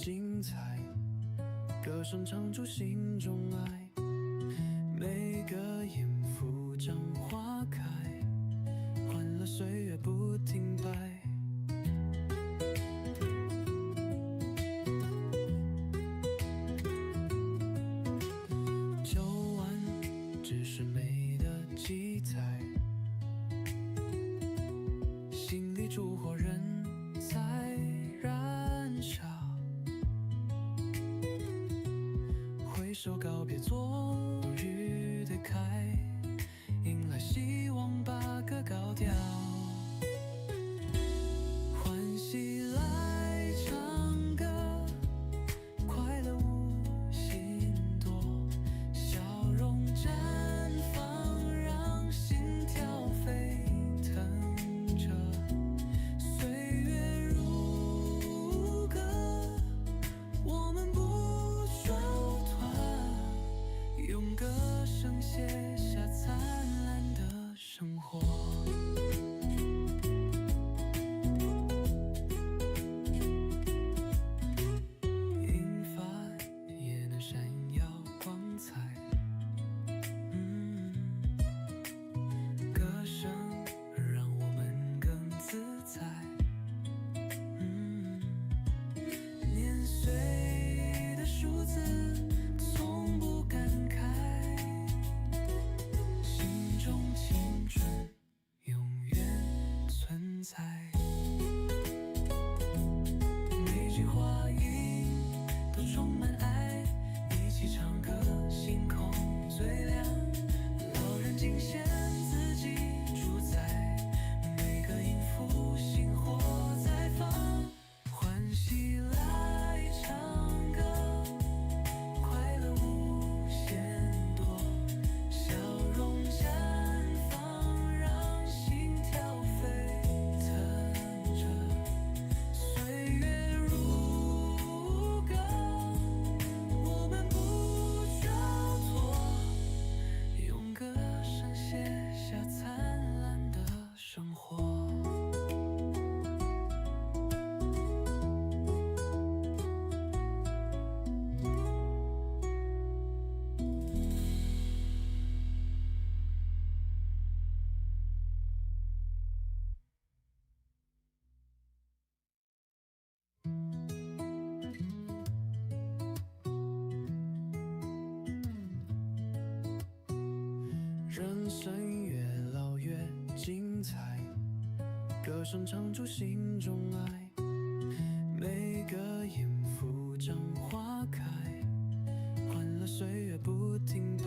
精彩，歌声唱出心中爱，每个音符将花开，欢乐岁月不停摆。酒碗只是美的记载，心里烛火人在燃烧，挥手告别昨日的开，迎来希望把歌高调，欢喜来唱歌，快乐无心多，笑容绽放让心跳沸腾着，岁月如歌，我们不蹉跎，用歌声写下灿烂的生活。银发也能闪耀光彩，歌声让我们更自在，年岁的数字从不感慨，心中青春永远存在，每句话音都充满爱，一起唱歌星空最亮，老人尽显自己主宰，每个音符星火在放，欢喜来唱歌，快乐无限多，笑容绽放让心跳沸腾着，岁月如歌，我们不蹉跎，用歌声写下灿烂的生活。人生越老越精彩，歌声唱出心中爱，每个音符将花开，欢乐岁月不停摆。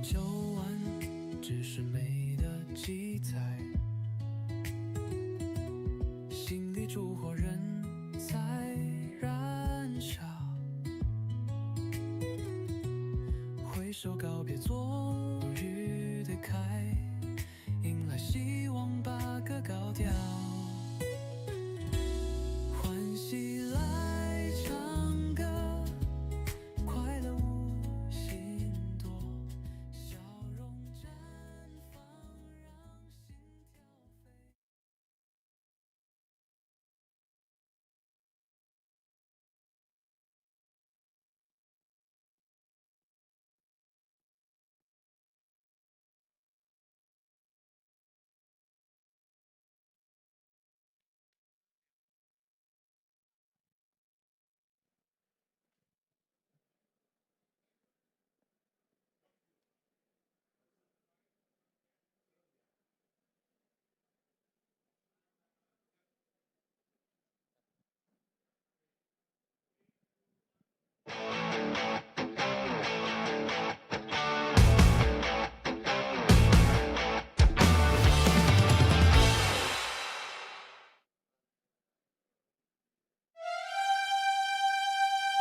酒碗只是美的记载，心里烛火人在燃烧，挥手告别昨日的开，迎来希望把歌高调，欢喜来唱歌，快乐无心多，笑容绽放让心跳沸。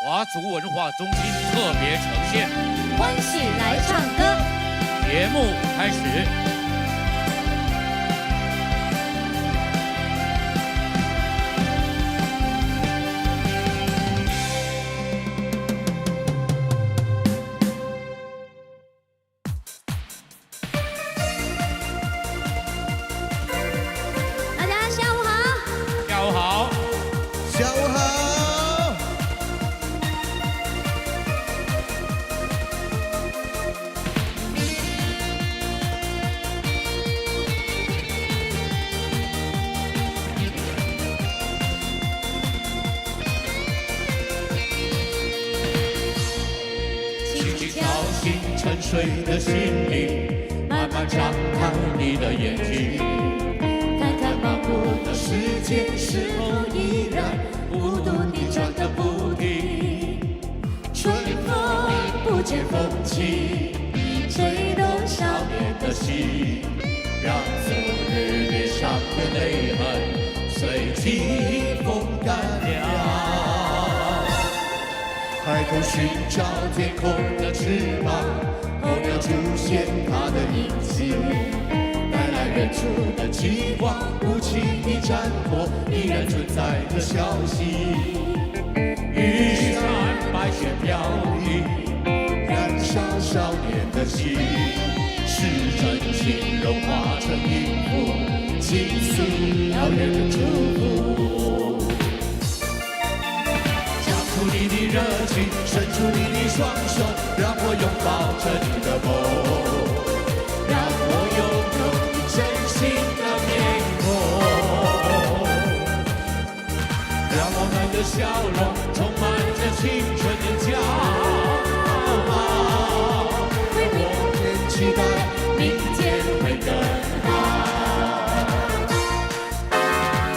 华族文化中心特别呈现，欢喜来唱歌，节目开始。午好。下午好。轻轻敲醒沉睡的心灵，慢慢张开你的眼睛，看看忙碌的世界是否依然孤独地转个不停。春风不解风情，吹动少年的心，让昨日脸上的泪痕随季风干了。抬头寻找天空的翅膀，候鸟出现它的影子，带来远处的极光，无情的战火依然存在的消息。玉山白雪飘零，燃烧少年的心，是真情融化成音符，倾诉遥远的祝福。交出你的热情，伸出你的双手，让我拥抱着你的梦，让我拥有你真心的面孔，让我们的笑容充满着青春的骄傲，为明天期待明天会更好。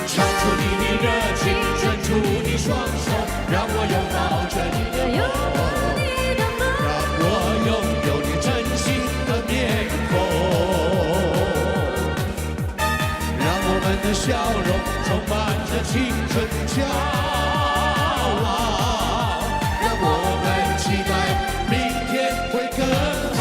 唱出你的热情，伸出你双手，让我拥抱着你的梦，让我拥有你真心的面孔，让我们的笑容充满着青春的骄傲，让我们期待明天会更好。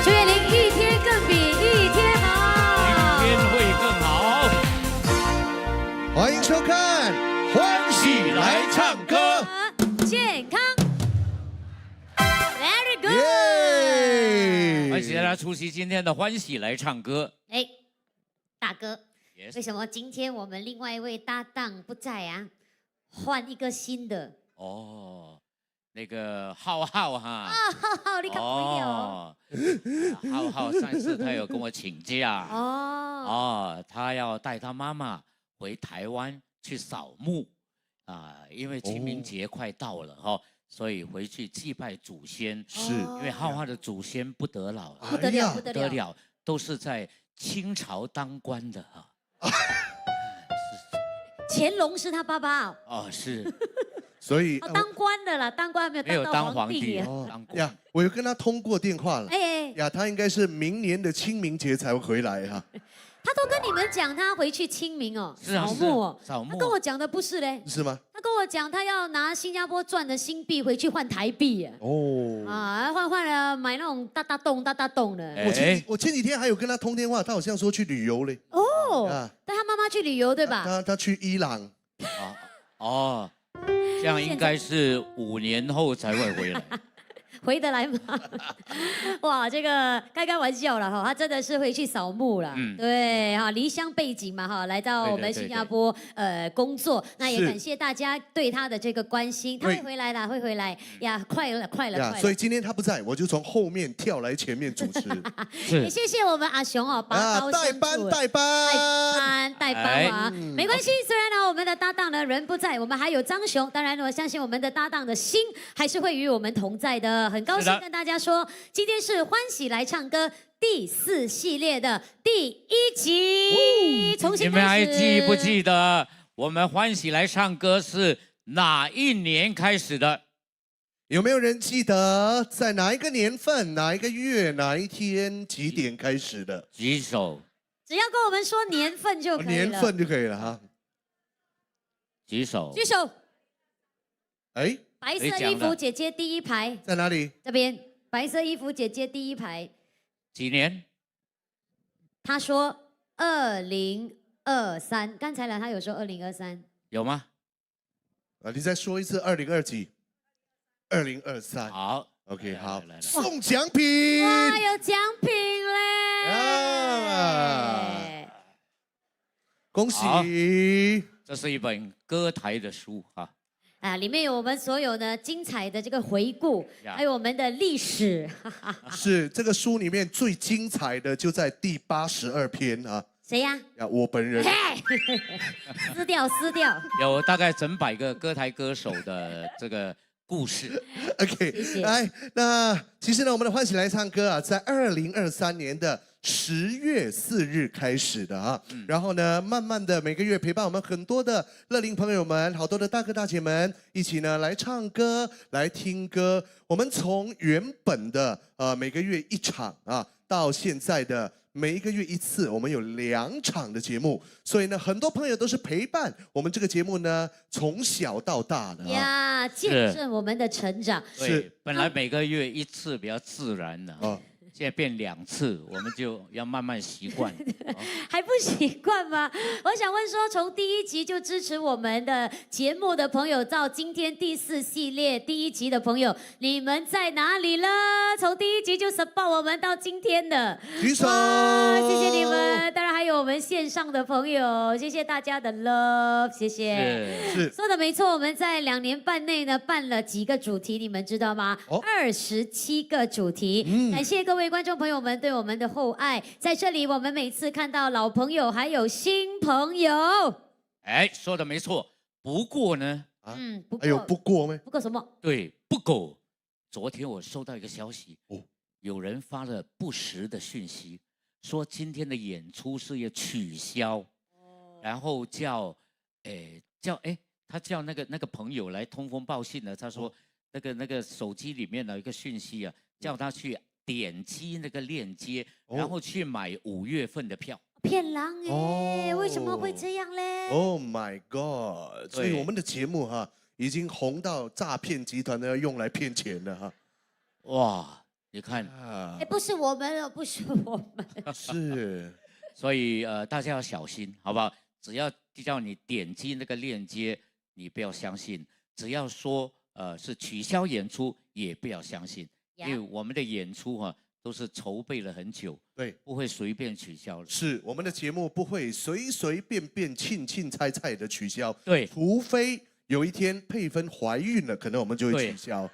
朱月玲一天更比一天好。明天会更好。欢迎收看《欢喜来唱歌》。健康，Very good。耶！欢迎大家出席今天的欢喜来唱歌。哎，大哥， Yes 为什么今天我们另外一位搭档不在啊？换一个新的哦，那个浩浩哈。啊！好，你可不要哦，浩浩上次他有跟我请假，哦。哦，他要带他妈妈回台湾去扫墓啊，因为清明节快到了哈，所以回去祭拜祖先。是因为浩浩的祖先不得了，不得了，不不得了。得了，都是在清朝当官的哈。乾隆是他爸爸哦，哦，是所以哦当官的啦，当官没有没有当到当皇帝帝耶。当官呀，我有跟他通过电话了。哎，呀，他应该是明年的清明节才会回来哈。他都跟你们讲他回去清明哦，是啊扫墓哦。是扫墓他跟我讲的不是嘞，是吗？他跟我讲他要拿新加坡赚的新币回去换台币耶。哦，啊，换了买那种大大洞的。哎我前几天还有跟他通电话，他好像说去旅游嘞。哦啊，带他妈妈去旅游对吧？他去伊朗。哦，这样应该是5年后才会回来。回得来吗？哇，这个开玩笑了哈，他真的是会去扫墓了。嗯对哈，离乡背景嘛哈，来到我们对对对新加坡工作，那也是感谢大家对他的这个关心，他会回来啦，会回来呀，快了快了呀，快了。所以今天他不在，我就从后面跳来前面主持。也谢谢我们阿雄哦，拔刀相助。代班。代班啊，没关系。虽然呢，我们的搭档呢人不在，我们还有张雄。当然，我相信我们的搭档的心还是会与我们同在的。很高是的兴跟大家说，今天是欢喜来唱歌第4系列的第1集，重你新们还开始。记不记得我们欢喜来唱歌是哪一年开始的？有没有人记得在哪一个年份、哪一个月、哪一天、几点开始的？举手，只要跟我们说年份就可以了。年份就可以了哈。举手。举手。哎，白色衣服姐姐第1排，在哪里？这边。白色衣服姐姐第1排。几年？她说2023，刚才他有说2023。有吗？啊，你再说一次，2020几？2023。好， OK， 好来，送奖品。哇，有奖品嘞！恭喜！这是一本歌台的书啊。啊，里面有我们所有呢精彩的这个回顾，还有我们的历史。是这个书里面最精彩的就在第82篇啊。谁呀？我本人。撕掉，撕掉。有大概整100个歌台歌手的这个故事。OK， 谢谢。来，那其实呢，我们的欢喜来唱歌啊，在2023年的10月4日开始的啊，然后呢，慢慢的每个月陪伴我们很多的乐龄朋友们，好多的大哥大姐们一起呢来唱歌，来听歌。我们从原本的每个月1场啊，到现在的每一个月1次，我们有2场的节目，所以呢，很多朋友都是陪伴我们这个节目呢，从小到大的啊。呀，见证我们的成长。对，本来每个月1次比较自然的。哦现在变2次，我们就要慢慢习惯。还不习惯吗？我想问说，从第1集就支持我们的节目的朋友，到今天第4系列第1集的朋友，你们在哪里了？从第1集就 support 我们到今天的，举手！谢谢你们。当然还有我们线上的朋友，谢谢大家的 love， 谢谢。是说的没错，我们在2年半内呢办了几个主题，你们知道吗？27个主题。感谢各位观众朋友们对我们的厚爱，在这里我们每次看到老朋友还有新朋友，哎，说的没错。不过呢，不过还有不过吗？不过什么？对，不过昨天我收到一个消息，有人发了不实的讯息，说今天的演出是要取消，然后他叫那个朋友来通风报信的，他说那个手机里面的一个讯息啊，叫他去点击那个链接，然后去买5月份的票。骗人哎！为什么会这样嘞 ？Oh my god！ 所以我们的节目哈，已经红到诈骗集团呢用来骗钱了哈。哇，你看，哎，不是我们了，不是我们。是，所以大家要小心，好不好？只要叫你点击那个链接，你不要相信；只要说是取消演出，也不要相信，因为我们的演出都是筹备了很久，对，不会随便取消的。是我们的节目不会随随便便、庆庆菜菜的取消，对，除非有一天佩芬怀孕了，可能我们就会取消。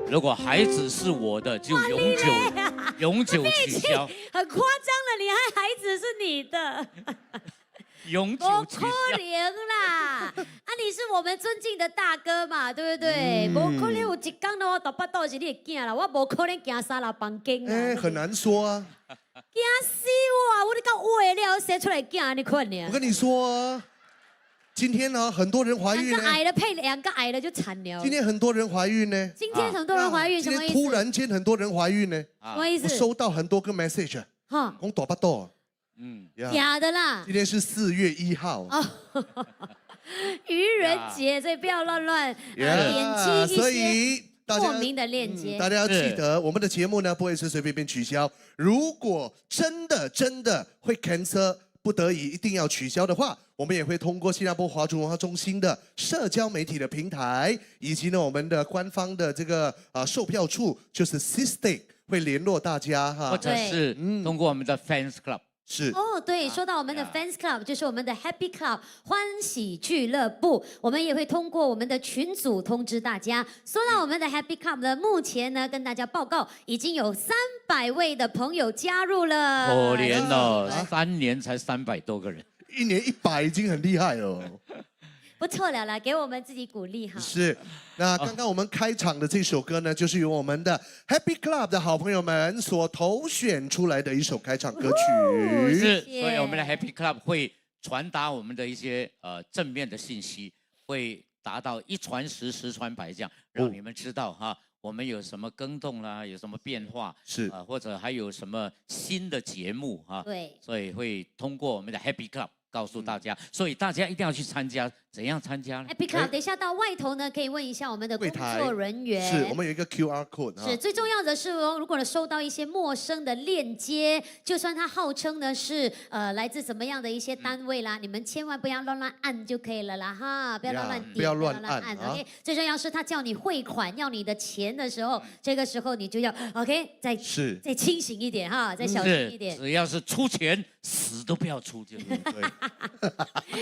如果孩子是我的，就永久取消。很夸张了，你还孩子是你的。永久取消。不可能啦！你是我们尊敬的大哥嘛，对不对？不可能有一天呢，我大巴肚是你的囝啦，我不可能行3、6房间啊。很难说啊。惊死我啊！我你到喂了生出来囝，你看呢？我跟你说，今天呢，很多人怀孕呢。2个矮的配2个矮的就惨了。今天很多人怀孕呢。今天很多人怀孕，什么意思？突然间很多人怀孕呢？什么意思？我收到很多个 message， 讲大巴肚。假的啦！今天是4月1号。愚人节，所以不要乱点击一些莫名的链接。大家要记得，我们的节目呢不会是随便便取消。如果真的会 cancel， 不得已一定要取消的话，我们也会通过新加坡华族文化中心的社交媒体的平台，以及呢我们的官方的这个售票处，就是 System 会联络大家哈，或者是通过我们的 Fans Club。是对，说到我们的 Fans Club， 就是我们的 Happy Club 欢喜俱乐部，我们也会通过我们的群组通知大家。说到我们的 Happy Club 呢，目前呢跟大家报告，已经有300位的朋友加入了。可怜哦，3年才300多个人，1年100已经很厉害了。不错了啦，给我们自己鼓励哈。是，那刚刚我们开场的这首歌呢，就是由我们的 Happy Club 的好朋友们所投选出来的一首开场歌曲。是，所以我们的 Happy Club 会传达我们的一些正面的信息，会达到1传10，10传100这样，让你们知道哈，我们有什么更动啦，有什么变化，是或者还有什么新的节目哈。对，所以会通过我们的 Happy Club。告诉大家，所以大家一定要去参加怎样参加呢？ Happy Club，等一下到外头呢，可以问一下我们的工柜台作人员。是我们有一个 QR code 是最重要的是哦，如果呢收到一些陌生的链接，就算它号称呢是来自怎么样的一些单位啦，你们千万不要乱按就可以了啦哈，不要乱点，不要乱按啊 OK，最重要是他叫你汇款要你的钱的时候，这个时候你就要 OK， 再清醒一点哈，再小心一点。只要是出钱，死都不要出就。对，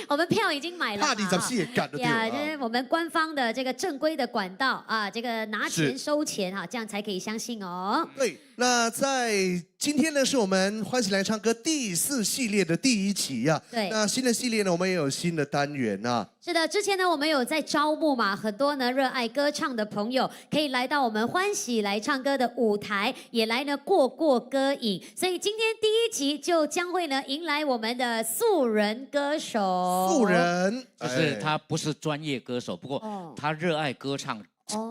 我们票已经买了嘛，怕你怎么也赶得掉呀，就是我们官方的这个正规的管道啊，这个拿钱收钱哈，这样才可以相信哦。对，那在今天呢，是我们欢喜来唱歌第4系列的第1期呀。对，那新的系列呢，我们也有新的单元啊。是的，之前呢，我们有在招募嘛，很多呢热爱歌唱的朋友可以来到我们欢喜来唱歌的舞台，也来呢过歌瘾。所以今天第1集就将会呢迎来我们的素人歌手。素人，就是他不是专业歌手，不过他热爱歌唱。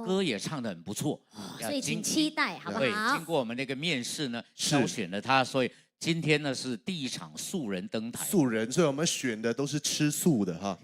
歌也唱得很不错，所以请期待，好不好？对，经过我们那个面试呢，挑选了他，所以今天呢是第1场素人登台。素人，所以我们选的都是吃素的哈，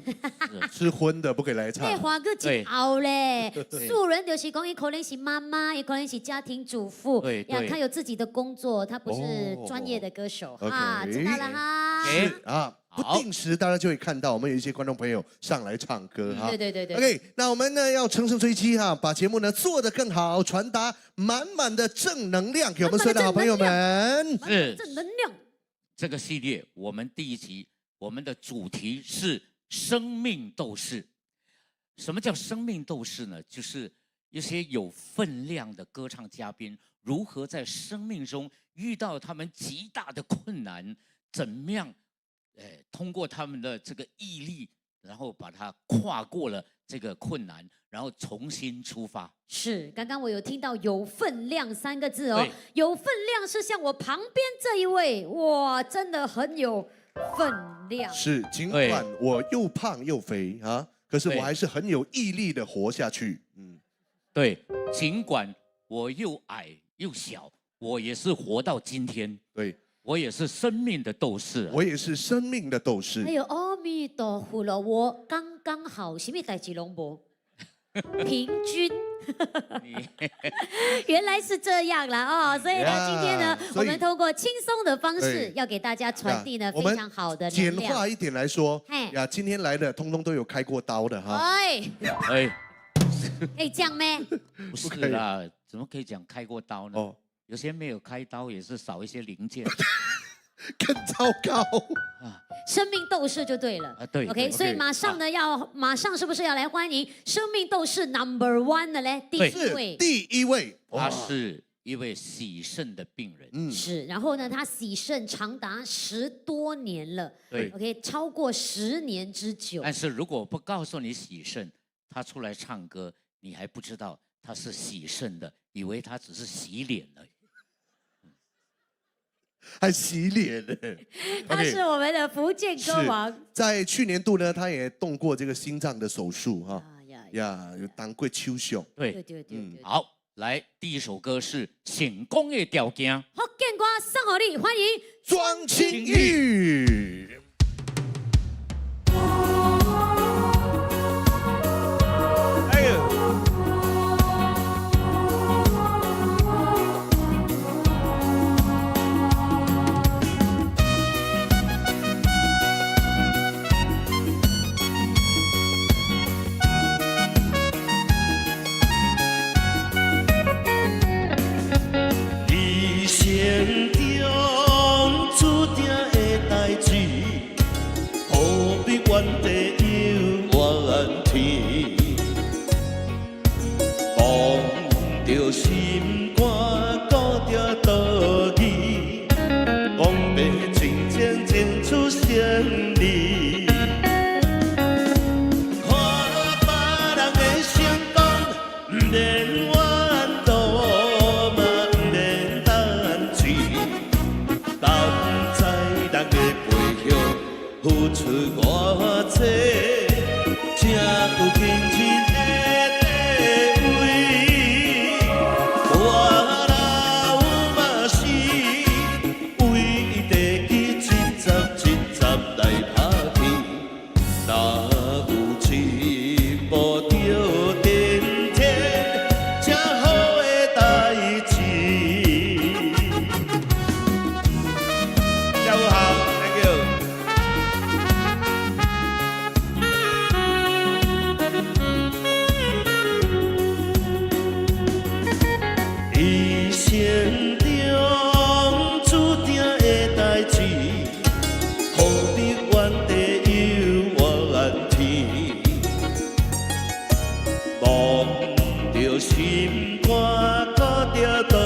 吃荤的不可以来唱。对，华哥真好嘞。素人就是讲，伊可能是妈妈，也可能是家庭主妇，呀，他有自己的工作，他不是专业的歌手哈，知道了哈。是啊。不定时，大家就会看到我们有一些观众朋友上来唱歌哈。对。OK， 那我们呢要乘胜追击哈，把节目呢做得更好，传达满满的正能量给我们所有的好朋友们。是正能量。这个系列我们第1集，我们的主题是生命斗士。什么叫生命斗士呢？就是一些有分量的歌唱嘉宾，如何在生命中遇到他们极大的困难，怎么样？通过他们的这个毅力，然后把它跨过了这个困难，然后重新出发。是，刚刚我有听到"有分量"3个字哦，有分量是像我旁边这一位，哇，真的很有分量。是，尽管我又胖又肥啊，可是我还是很有毅力的活下去。对，尽管我又矮又小，我也是活到今天。对。我也是生命的斗士，我也是生命的斗士。哎呦，阿弥陀佛了，我刚刚好，什么代志拢无，平均。原来是这样啦哦，所以呢，今天呢，我们通过轻松的方式，要给大家传递呢非常好的能量。简化一点来说，呀，今天来的通通都有开过刀的哈。可以这样咩？不是啦，怎么可以讲开过刀呢？有些没有开刀，也是少一些零件，更糟糕啊！生命斗士就对了啊，对 ，OK， 所以马上呢马上是不是要来欢迎生命斗士 No.1 的嘞？第一位，他是一位洗肾的病人，是，然后呢，他洗肾长达10多年了，对 ，OK， 超过10年之久。但是如果不告诉你洗肾，他出来唱歌，你还不知道他是洗肾的，以为他只是洗脸而已。还洗脸呢，他是我们的福建歌王。在去年度呢，他也动过这个心脏的手术哈，有当过手术。对，好，来第1首歌是《成功的条件》。福建歌送给你，欢迎庄清玉。来打天，若有情。着心肝靠着道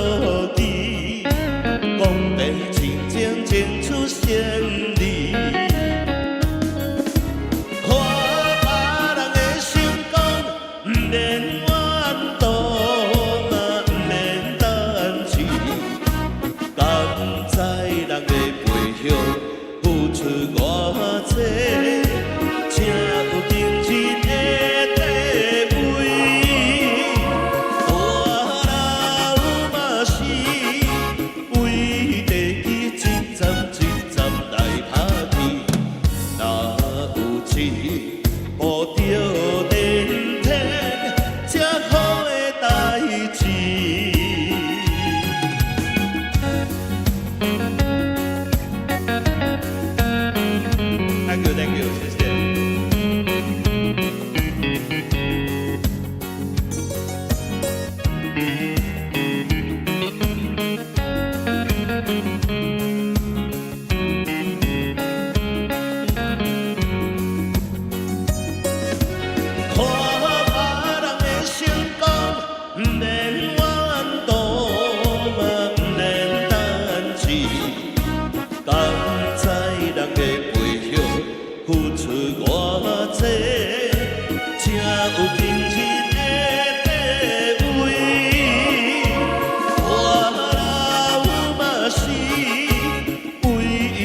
义，讲得真情真出仙理。看别人的成功，不免怨妒，嘛不免担心。甘知人的背后付出偌多，才有今日的地位。大老嘛是为地基一站一站来打拼，哪有一步着连天这好的代志？Thank you， 谢谢。看别人的成功，不免怨妒，嘛不免担心。甘知人的背后付出偌多，才有今日的地位。大老嘛是为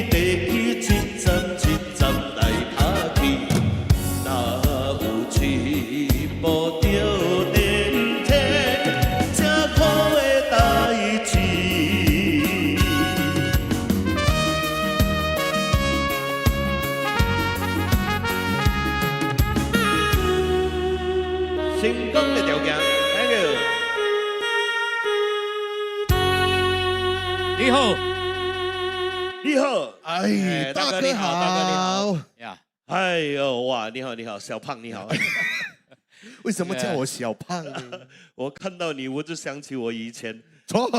地基一站一站来打拼，哪有一步着连天这好的代志？成功的条件 ，Thank you。你好你好，哎，大哥大哥你好，大哥你好。好。呀，哎呦哇，你好你好，小胖你好。为什么叫我小胖呢？我看到你，我就想起我以前。错，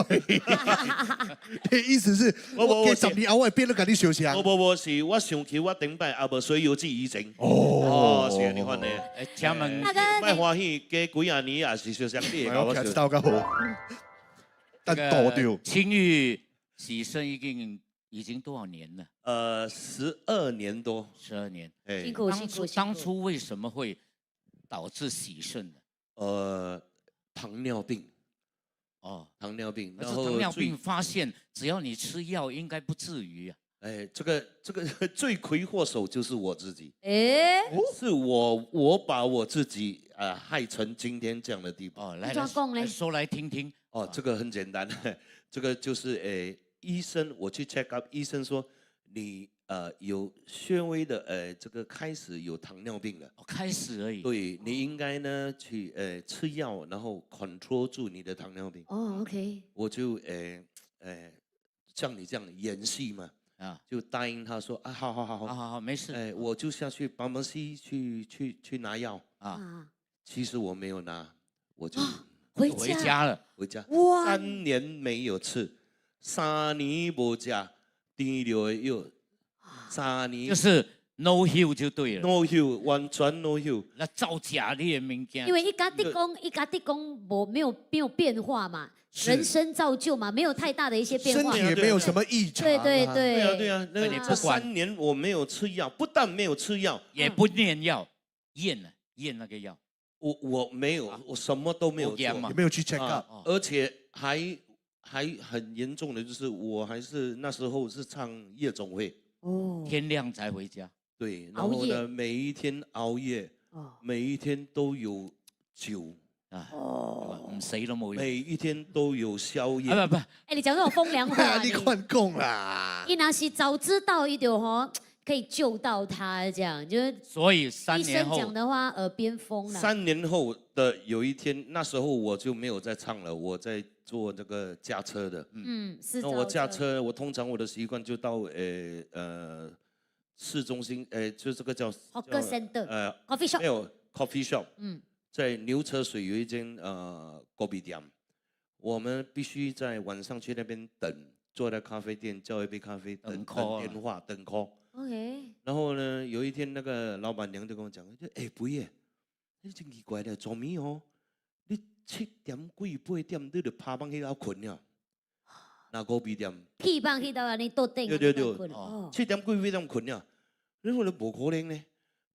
你意思是我给10年后我变得跟你相像。不，是我想起我顶摆也无水有记以前。哦，谢谢你看呢。请问大哥，卖欢喜，加几啊年也是相像你的，我看知道个好，但这多掉个。青玉洗肾已经多少年了12年多。 ？12年。哎辛苦辛苦辛苦。当初为什么会导致洗肾呢？糖尿病，哦，糖尿病，可是糖尿病发现，只要你吃药，应该不至于啊。哎，这个罪魁祸首就是我自己，哎，是我把我自己害成今天这样的地步。哦，你来怎么讲呢说来听听。哦，这个很简单，这个就是医生我去 check up， 医生说你有稍微的这个开始有糖尿病了。哦，开始而已。对，你应该呢去吃药，然后 control 住你的糖尿病。哦，OK，我就像你这样演戏嘛，啊，就答应他说啊，好，好，没事。我就下去帮忙西去拿药。啊，啊，其实我没有拿，我就回回家，家了。回家。哇3年没有吃，3年无吃，甜了的药，3年就是 no heal 就对了。 no heal， 完全 no heal。那造假你的物件因。为一家地公没有变化嘛，人生造就嘛，没有太大的一些变化。身体也没有什么异常。对对。对啊，那你这不管3年我没有吃药，不但没有吃药，也不念药，验那个药。我没有，我什么都没有做我验嘛有没有去 check up？哦而且还很严重的就是我还是那时候是唱夜总会，哦，天亮才回家。对，然熬夜后呢每一天熬夜，哦，每一天都有酒，啊，哦，唔死都冇用。每一天都有宵夜。啊不，哎，你讲这种风凉话，你换供啦。伊那是早知道一点吼，可以救到他，这样就是所以3医年后生讲的话耳边风了。 3年后的有一天，那时候我就没有再唱了，我在做这个驾车的。嗯，是。那我驾车，我通常我的习惯就到市中心，就这个叫 Hawker Center 呃 coffee shop 没有 coffee shop，嗯，在牛车水有一间咖啡店，我们必须在晚上去那边等，坐在咖啡店叫一杯咖啡，等 call 电话等 call。 OK，然后呢，有一天那个老板娘就跟我讲，就不耶，你真奇怪的，做咩哦？你7点几8点，你就趴帮去遐困了。那5味店屁棒去到安尼都顶，对哦， 7点几8点困了，你说不可能呢？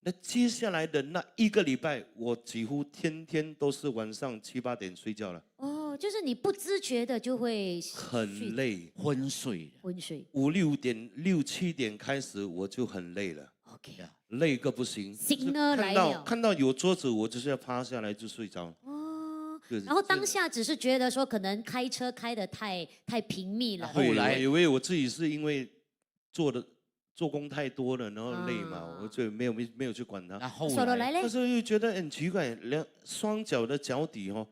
那接下来的那1个礼拜，我几乎天天都是晚上7、8点睡觉了，哦，就是你不自觉的就会很累。昏睡了。昏睡。 5、6点、6、7点开始我就很累了， OK，累个不行。 Signal 来了看到有桌子，我就是要趴下来就睡着。哦，对然后当下只是觉得说，可能开车开得太频密了。后来我以为我自己是因为做工太多了，然后累嘛，啊我就没有去管它。那后手了来来嘞，但是又觉得很奇怪，双脚的脚底哦，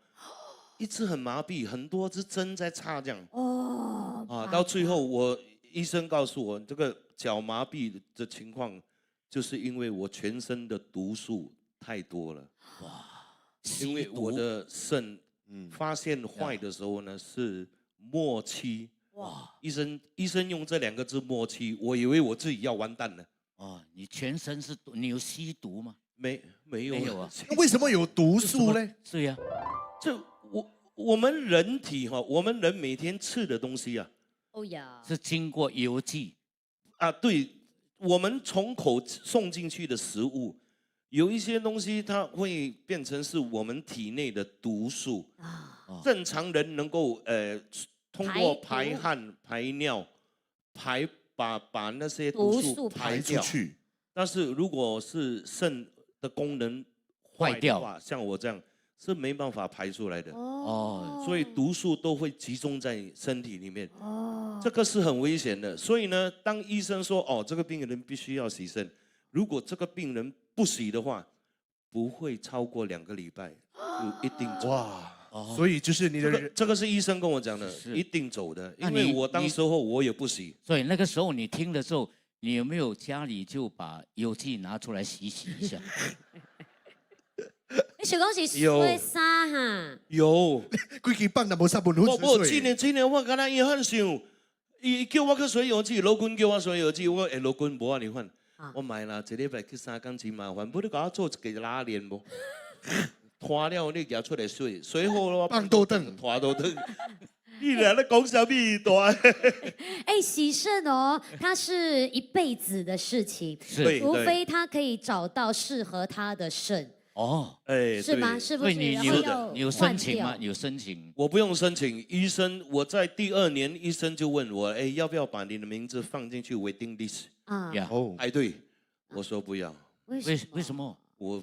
一直很麻痹，很多支针在插这样哦，啊。到最后，医生告诉我，这个脚麻痹的情况，就是因为我全身的毒素太多了。因为我的肾发现坏的时候呢是末期。哇！医生用这2个字末期，我以为我自己要完蛋了。哦，你全身是毒，你有吸毒吗？没有没有啊，那为什么有毒素嘞？是呀，这我们人体哈，我们人每天吃的东西啊，哦呀，是经过邮寄啊，对，我们从口送进去的食物，有一些东西它会变成是我们体内的毒素。啊，正常人能够通过排毒排汗、排尿、把那些毒毒素素排排掉。出去，但是如果是肾的功能坏掉的话，像我这样是没办法排出来的。哦，所以毒素都会集中在身体里面，哦，这个是很危险的。所以呢，当医生说哦，这个病人必须要洗肾，如果这个病人不洗的话，不会超过2个礼拜就一定走。哇！哦所以就是你的人这个是医生跟我讲的，是一定走的，那你因为我当时候我也不洗。所以那个时候你听的时候，你有没有家里就把邮寄拿出来洗一下？你想讲是有水衫哈？有，规矩放那无三本我水今年我跟他也很想，伊叫我去水油剂，老公叫我水油剂，我说老公无安尼款啊，我买啦，一礼拜去3天真麻烦，不你给我做一个拉链不？拖了你拿出来水好了，放倒转拖倒转。你俩在讲什么大？哎，洗肾哦，它是一辈子的事情，是除非他可以找到适合他的肾，哦，哎，是吗？对是不是？所以你然后要你有换申请吗？掉你有申请？我不用申请，医生，我在第2年，医生就问我，哎，要不要把你的名字放进去 waiting list？啊？呀，哦，排队，我说不要，为什么？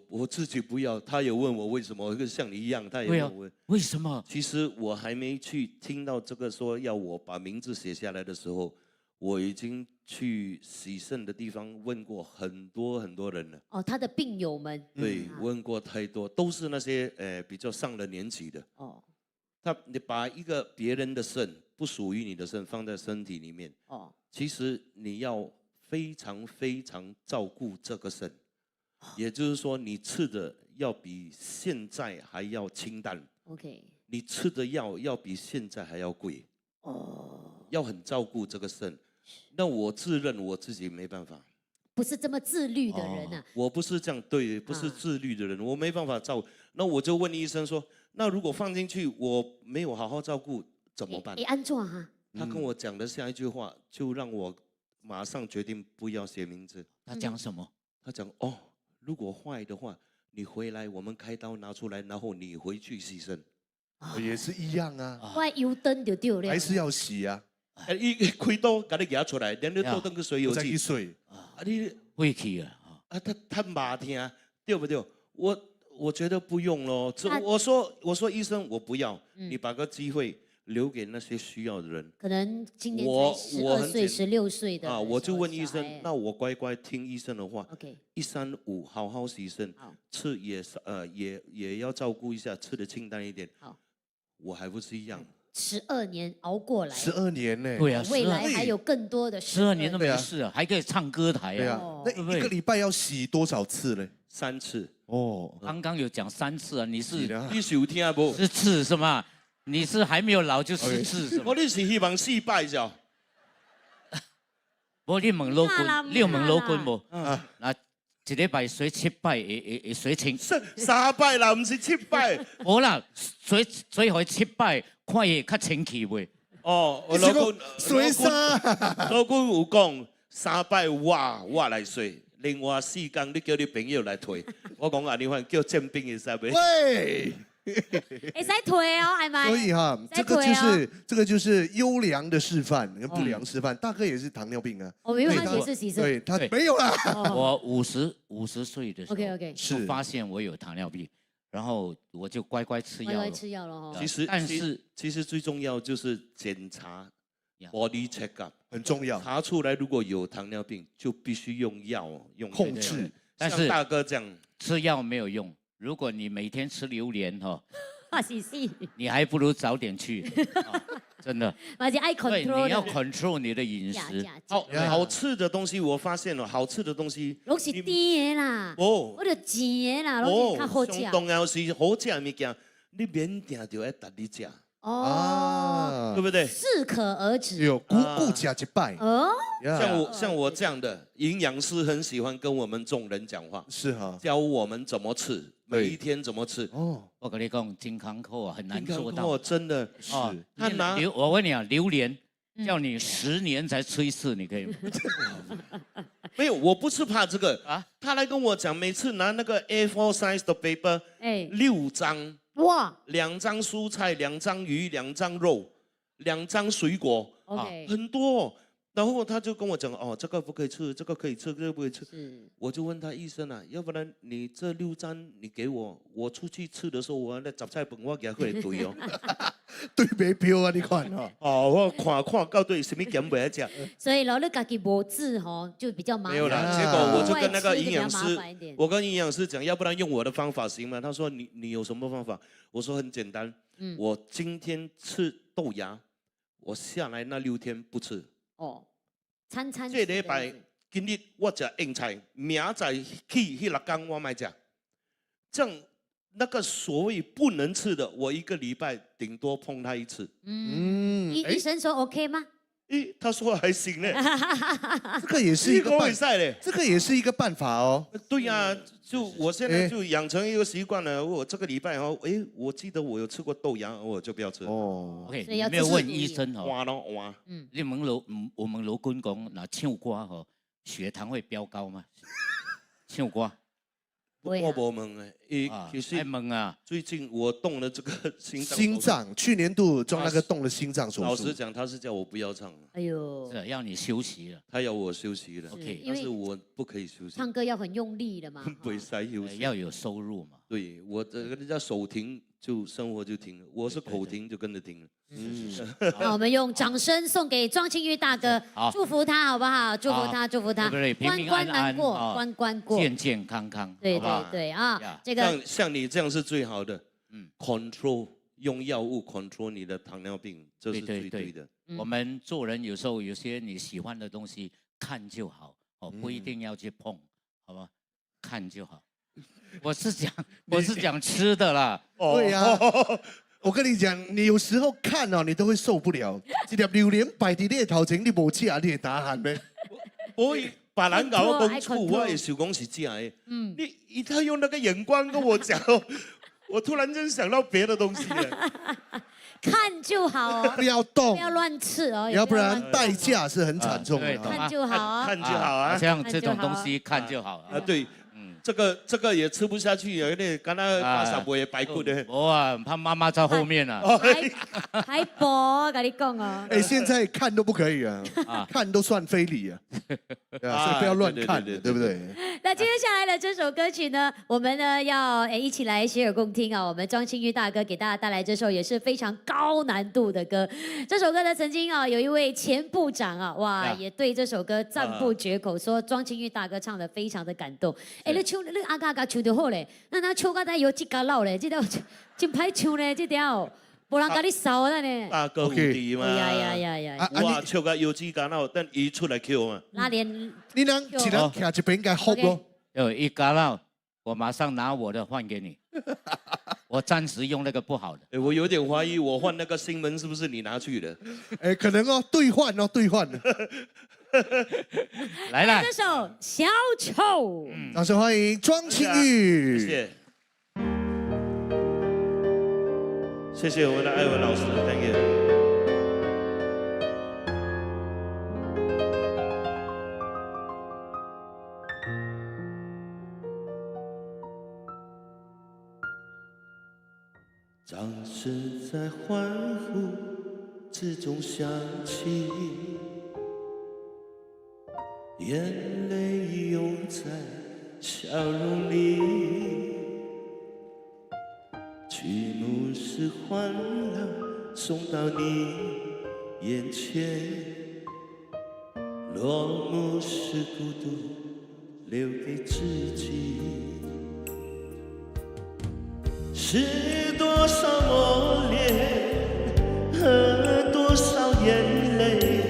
我自己不要。他也问我为什么，跟像你一样，他也对啊问我。为什么？其实我还没去听到这个说要我把名字写下来的时候，我已经去洗肾的地方问过很多人了。哦，他的病友们对，问过太多，都是那些比较上了年纪的。哦你把一个别人的肾不属于你的肾放在身体里面，哦其实你要非常照顾这个肾，也就是说你吃的要比现在还要清淡， ，OK，你吃的药要比现在还要贵，哦，要很照顾这个肾。那我自认我自己没办法，不是这么自律的人啊，我不是这样，对，不是自律的人，我没办法照顾。那我就问医生说，那如果放进去我没有好好照顾怎么办哎，？安怎哈？他跟我讲的下一句话，就让我马上决定不要写名字。他讲什么？他讲哦，如果坏的话，你回来我们开刀拿出来，然后你回去洗肾。也是一样啊，我油灯就丢了，还是要洗啊，哎，一开刀给你拿出来，连你倒登个水油再去剂。水。啊，你会去啊？啊，他麻听，对不对？我觉得不用咯。啊我说医生，我不要，你把个机会留给那些需要的人。可能今年我才12岁、16岁的啊，我就问医小孩生，那我乖乖听医生的话。 OK， 135好好洗肾好，吃也要照顾一下，吃的清淡一点。好，我还不是一样。 12年熬过来， 12年呢？对啊，未来12还有更多的12年都对啊没事啊，还可以唱歌台啊。对啊哦，那对不对一个礼拜要洗多少次嘞？ 3次，哦，刚刚有讲3次啊，你是你是有听不？是次是吗？你是还没有老就10次是吗我？你是希望4拜是不，你问老啦公，你有问老公不？啊，那一礼拜洗7摆会洗清。 3摆啦，唔是7摆。无啦，洗回7摆，看伊较清气袂。哦，我你是讲水衫？老公有讲3摆我来洗，另外4天你叫你朋友来退。我讲安尼款叫正兵会使袂？喂，会使退哦，系咪？所以哈，再这个就是优良的示范跟不良示范。大哥也是糖尿病啊，我因为他对其实对他对没有啦。我50岁的时候 OK，就发现我有糖尿病，然后我就乖乖吃药了。乖乖吃药了哦。其实最重要就是检查 body check up， 很重要，查出来如果有糖尿病，就必须用药控制。但是像大哥这样，吃药没有用，如果你每天吃榴莲哈，是，你还不如早点去，真的。而且爱对， control 你要的 control 你的饮食。好吃的东西，我发现了，好吃的东西，拢是甜的啦，哦我就甜的啦，拢是较好食。上重要是好吃的物件，你免定就要逐日食，哦，对不对？适可而止。有顾家一拜，哦，像我这样的营养师，很喜欢跟我们众人讲话，是哈。教我们怎么吃，每一天怎么吃。哦，我跟你讲，健康课啊很难做到。哦，真的是哦，他拿我问你啊，榴莲叫你10年才吃一次，你可以吗？没有，我不是怕这个啊他来跟我讲，每次拿那个 A4 size 的 paper，哎， 6张哇，2张蔬菜，2张鱼，2张肉，2张水果， ，OK，很多哦。然后他就跟我讲，哦，这个不可以吃，这个可以吃，这个不可以吃。是，我就问他医生啊，要不然你这6张你给我，我出去吃的时候，我那杂菜本我给他回来对哦。对没标啊，你看哦。哦，我看到对什么咸不爱吃。所以老你家己无治吼，就比较麻烦。没有啦，啊结果我就跟那个外吃就比较营养师麻烦一点，我跟营养师讲，要不然用我的方法行吗？他说你有什么方法？我说很简单，我今天吃豆芽，我下来那6天不吃。哦，餐餐这礼拜今日我吃硬菜，明仔去那6天我买吃。这样那个所谓不能吃的，我1个礼拜顶多碰他1次。医生说 OK 吗？诶，他说还行呢，这个也是一个办，赛嘞。这个也是一个办法哦。对呀、就我现在就养成一个习惯了。我这个礼拜哦，诶，我记得我有吃过豆芽，我就不要吃。哦， OK，所以要你没有问自律医生哦。哇咯哇，你问我们罗君讲，那唱歌吼，血糖会飙高吗？唱歌我不会啊，不问哎，诶，啊，其实爱问啊，最近我动了这个心脏手术。心脏去年度做那个动了心脏手术，老实讲，他是叫我不要唱，哎呦，是要你休息了。他要我休息了。 OK 因为但是我不可以休息，唱歌要很用力的嘛。不会塞休息。要有收入嘛。对我这个人家手停就生活就停了，我是口停就跟着停了。那我们用掌声送给庄庆玉大哥好，祝福他好不好？祝福他，祝福他，对不对平平关安安难过，哦关关过。健健康康，对好不好对对啊呀，这个像你这样是最好的。control 用药物 control 你的糖尿病，这是对对最对的。我们做人有时候有些你喜欢的东西看就好哦，不一定要去碰，好吧？看就好。我是讲吃的啦，对呀。我跟你讲，你有时候看哦，你都会受不了。这粒榴莲摆在你的头前，你无吃，你会打鼾咩？我别人搞我讲 I 醋， control 我也想讲是假的。他用那个眼光跟我讲哦，我突然间想到别的东西了。看就好哦，不要动不，要乱吃哦，要不然也代价是很惨重对的啊。看就好啊。看就好啊。像这种东西看就好啊，对，这个也吃不下去，有点刚才巴萨博也白骨的。我啊，怕妈妈在后面啊。还播，跟你讲哦。哎，现在看都不可以啊，看都算非礼啊，对啊，所以不要乱看，对对对对不对？那接下来的这首歌曲呢，我们呢要一起来洗耳恭听啊。我们庄庆玉大哥给大家带来这首也是非常高难度的歌。这首歌呢，曾经啊有一位前部长啊，哇，也对这首歌赞不绝口，说庄庆玉大哥唱的非常的感动。哎，你唱，你阿嘎唱得好嘞，那唱到有几家老嘞，这条真歹唱嘞，这条。无人甲你扫了呢。大哥无敌嘛。呀！哇，笑个有几干了，等伊出来 Q 嘛。那连你能只能徛一边该哭咯。有一嘎了，我马上拿我的换给你。我暂时用那个不好的。哎，我有点怀疑，我换那个新闻是不是你拿去的？哎，可能哦，兑换哦，兑换。来了这，首《小丑》。掌声欢迎庄庆玉。谢谢，谢谢我们的艾文老师 ，Thank you。掌声在欢呼之中响起，眼泪涌在笑容里。曲目是欢乐送到你眼前，落幕是孤独留给自己。是多少磨练和多少眼泪，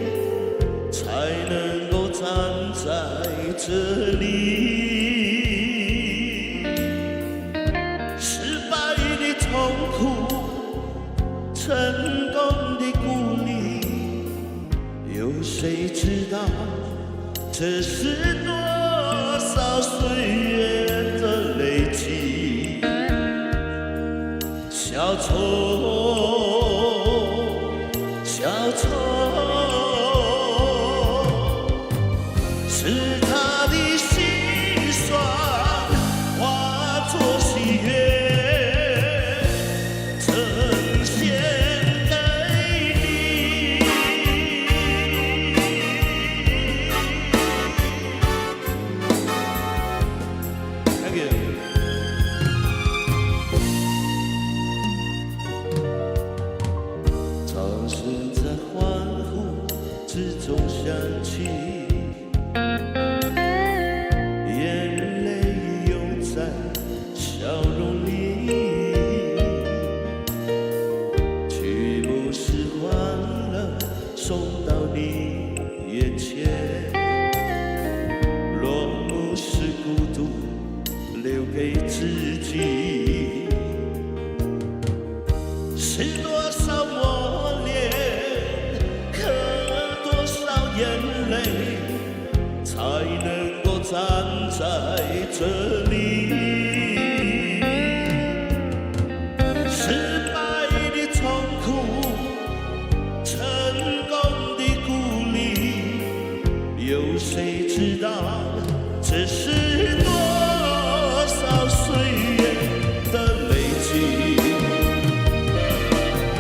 才能够站在这里。失败的痛苦，成功的鼓励，有谁知道这是多少岁月的累积？小丑，小丑，是他的心酸化作喜悦，呈现给你。Thank you。掌声在欢呼之中响起，眼泪涌在笑容里。曲目是欢乐送到你眼前，落幕是孤独留给自己。是多少磨练和多少眼泪，才能够站在这里？失败的痛苦，成功的鼓励，有谁知道这是多少岁月的累积？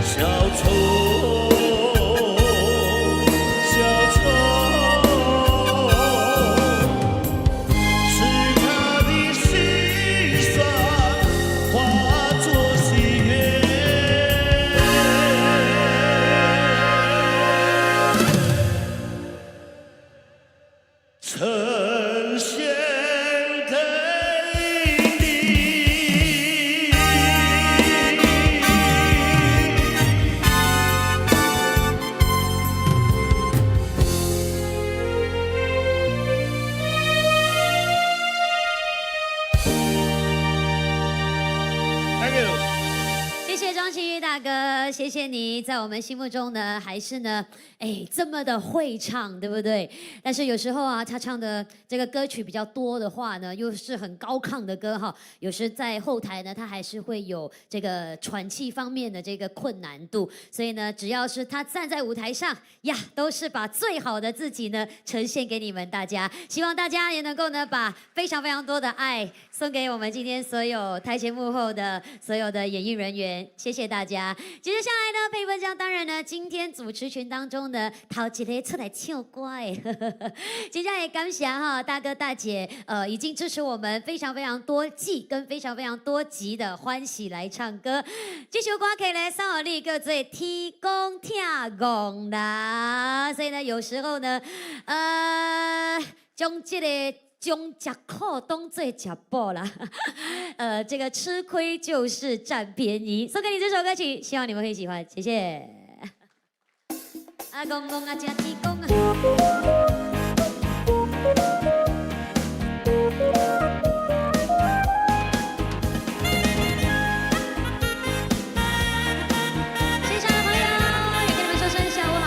小丑，小丑，是他的心酸化作喜悦，呈现给你。Thank you。谢谢庄庆玉大哥，谢谢你在我们心目中呢，还是呢，这么的会唱，对不对？但是有时候啊，他唱的这个歌曲比较多的话呢，又是很高亢的歌哈，有时在后台呢，他还是会有这个喘气方面的这个困难度，所以呢，只要是他站在舞台上呀，都是把最好的自己呢呈现给你们大家，希望大家也能够呢把非常非常多的爱送给我们今天所有台前幕后的所有的演艺人员，谢谢大家。接着下来呢，配分奖当然呢，今天主持群当中呢，头一个出来唱歌的，今天也感谢哈大哥大姐，已经支持我们非常非常多季跟非常非常多集的欢喜来唱歌。这首歌曲呢，送予你叫做《天公听讲啦》，所以呢，有时候呢，将这个。将吃苦当做吃饱啦，这个吃亏就是占便宜。送给你这首歌曲，希望你们会喜欢，谢谢。阿公公啊，吃天公啊。线上的朋友，也跟你们说声下午好。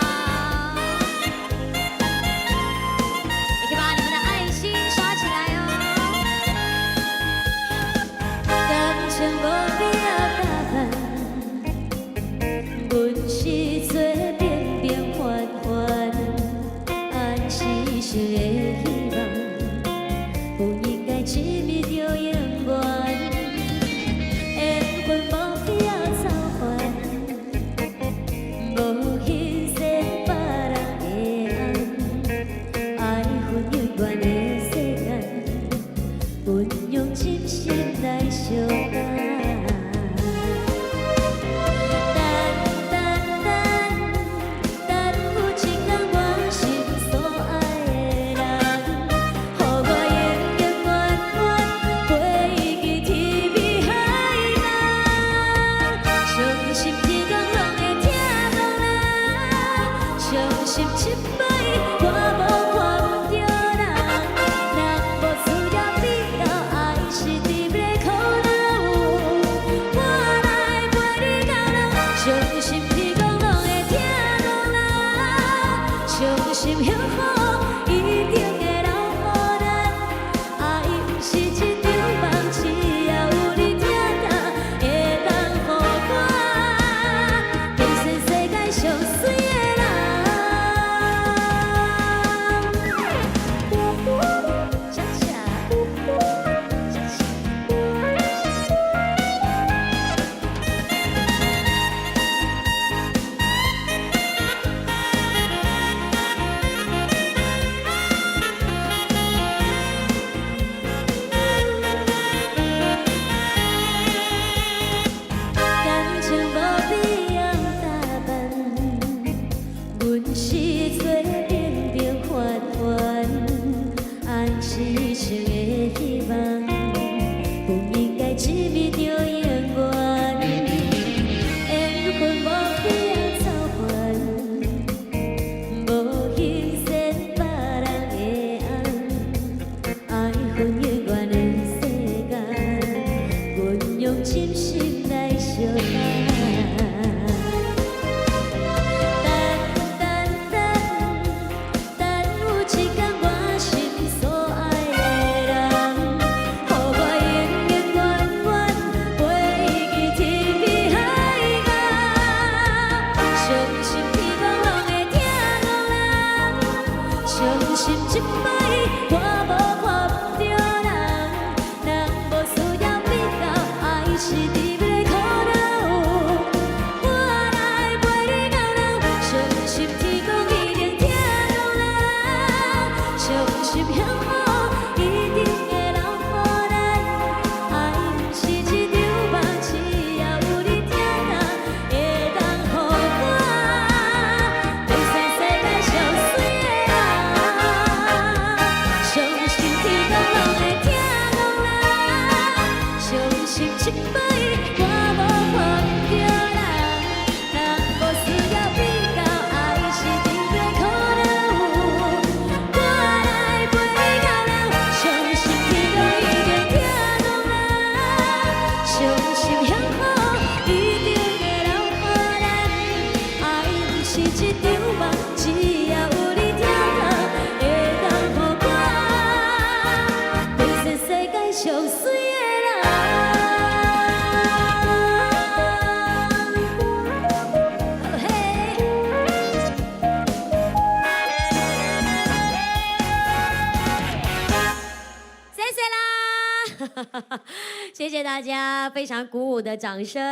谢谢大家非常鼓舞的掌声。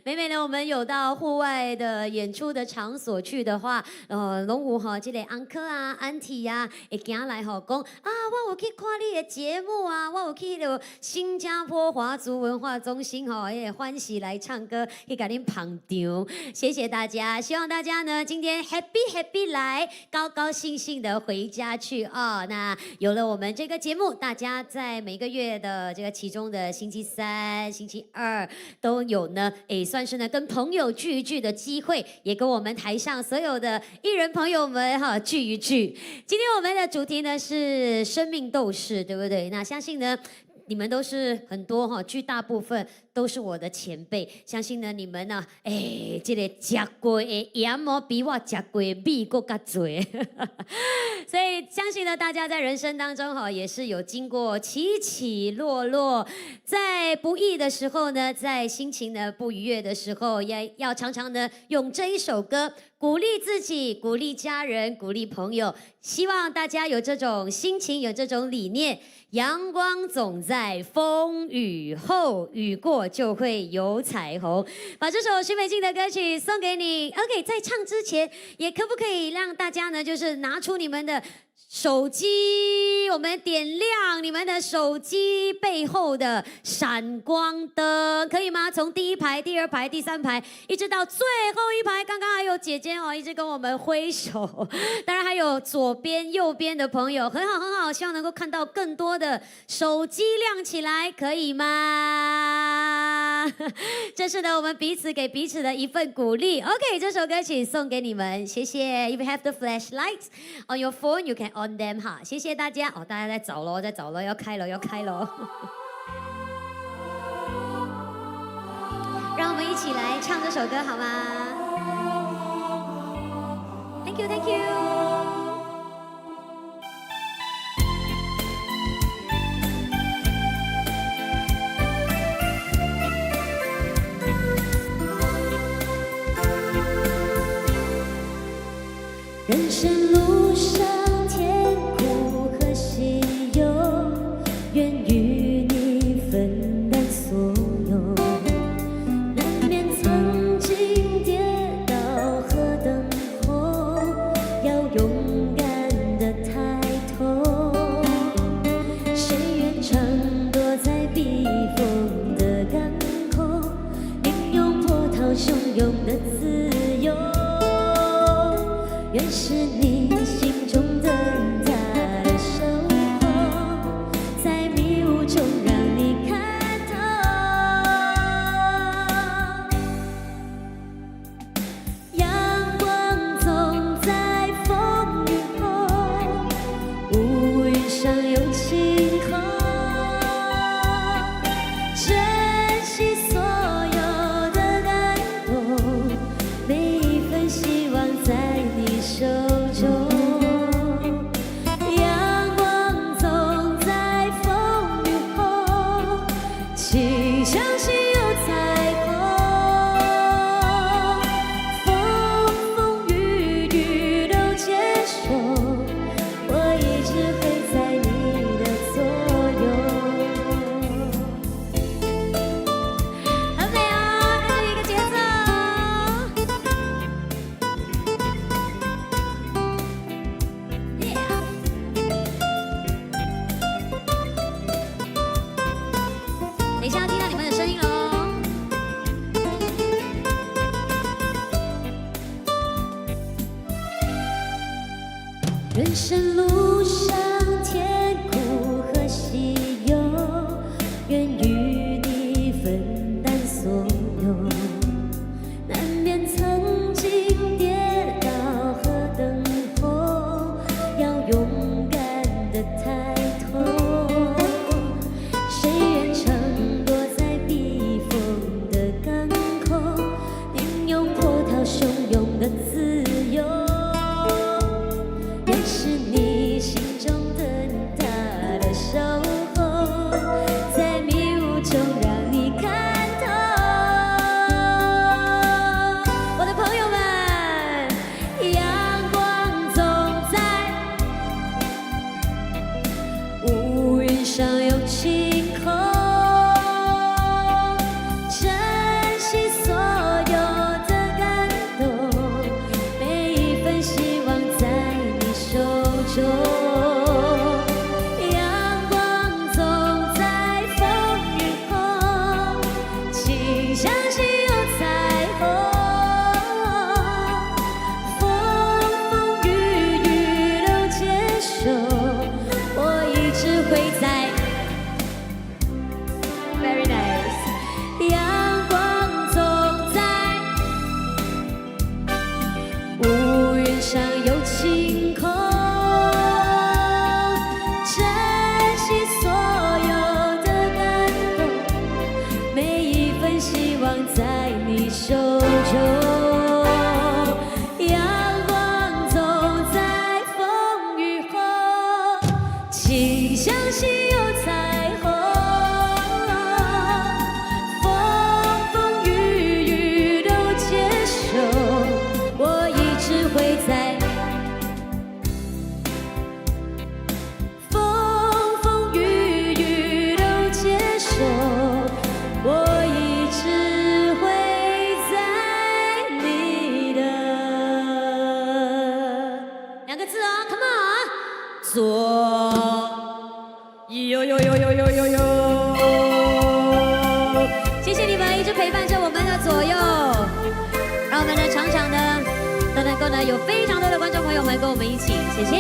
每每呢，我们有到户外的演出的场所去的话，拢有吼，这个安哥啊、安提呀，会行来吼讲啊，我有去看你的节目啊，我有去到新加坡华族文化中心吼，也欢喜来唱歌，去给您捧场。谢谢大家，希望大家呢今天 happy 来，高高兴兴的回家去哦。那有了我们这个节目，大家在每个月的这个其中的星期三、星期二都有呢，算是呢跟朋友聚一聚的机会，也跟我们台上所有的艺人朋友们哈聚一聚。今天我们的主题呢是生命斗士，对不对？那相信呢，你们都是很多哈，绝大部分都是我的前辈，相信呢你们呢，这个吃过的盐哦，比我吃过的米更加多，所以相信呢大家在人生当中哈，也是有经过起起落落，在不易的时候呢，在心情呢不愉悦的时候，也要常常呢用这一首歌鼓励自己，鼓励家人，鼓励朋友，希望大家有这种心情，有这种理念。阳光总在风雨后，雨过就会有彩虹。把这首许美静的歌曲送给你。OK， 在唱之前，也可不可以让大家呢，就是拿出你们的手机，我们点亮你们的手机背后的闪光灯，可以吗？从第一排、第二排、第三排，一直到最后一排。刚刚还有姐姐哦，一直跟我们挥手。当然还有左边、右边的朋友，很好很好，希望能够看到更多的手机亮起来，可以吗？这是呢，我们彼此给彼此的一份鼓励。OK， 这首歌曲送给你们，谢谢。If you have the flashlights on your phone, you can on them 哈，谢谢大家哦，大家在找咯，在找咯，要开咯，要开咯。让我们一起来唱这首歌好吗 ？Thank you, thank you。人生路上甜苦和喜忧，愿与你分担所有。难免曾经跌倒和等候，要勇敢地抬头。谁愿常躲在避风的港口，领用波涛汹涌的自由。愿是你心中灯塔的守候，在迷雾中让你看透。阳光总在风雨后，乌云上有晴空。珍惜所有的感动，每一份希望在你手中，阳光总在风雨后，请相信有彩虹。风风雨雨都接受，我一直会在你的左右。很美哦，跟着一个节奏。等一下要听到你们的声音喽。人生路上甜苦和喜忧，愿与你分担所有。难免曾经跌倒和等候，要勇敢地抬头。谁愿常躲在避风的港口，领用波涛汹涌的自由。愿是你心中呢，有非常多的观众朋友们跟我们一起，谢谢。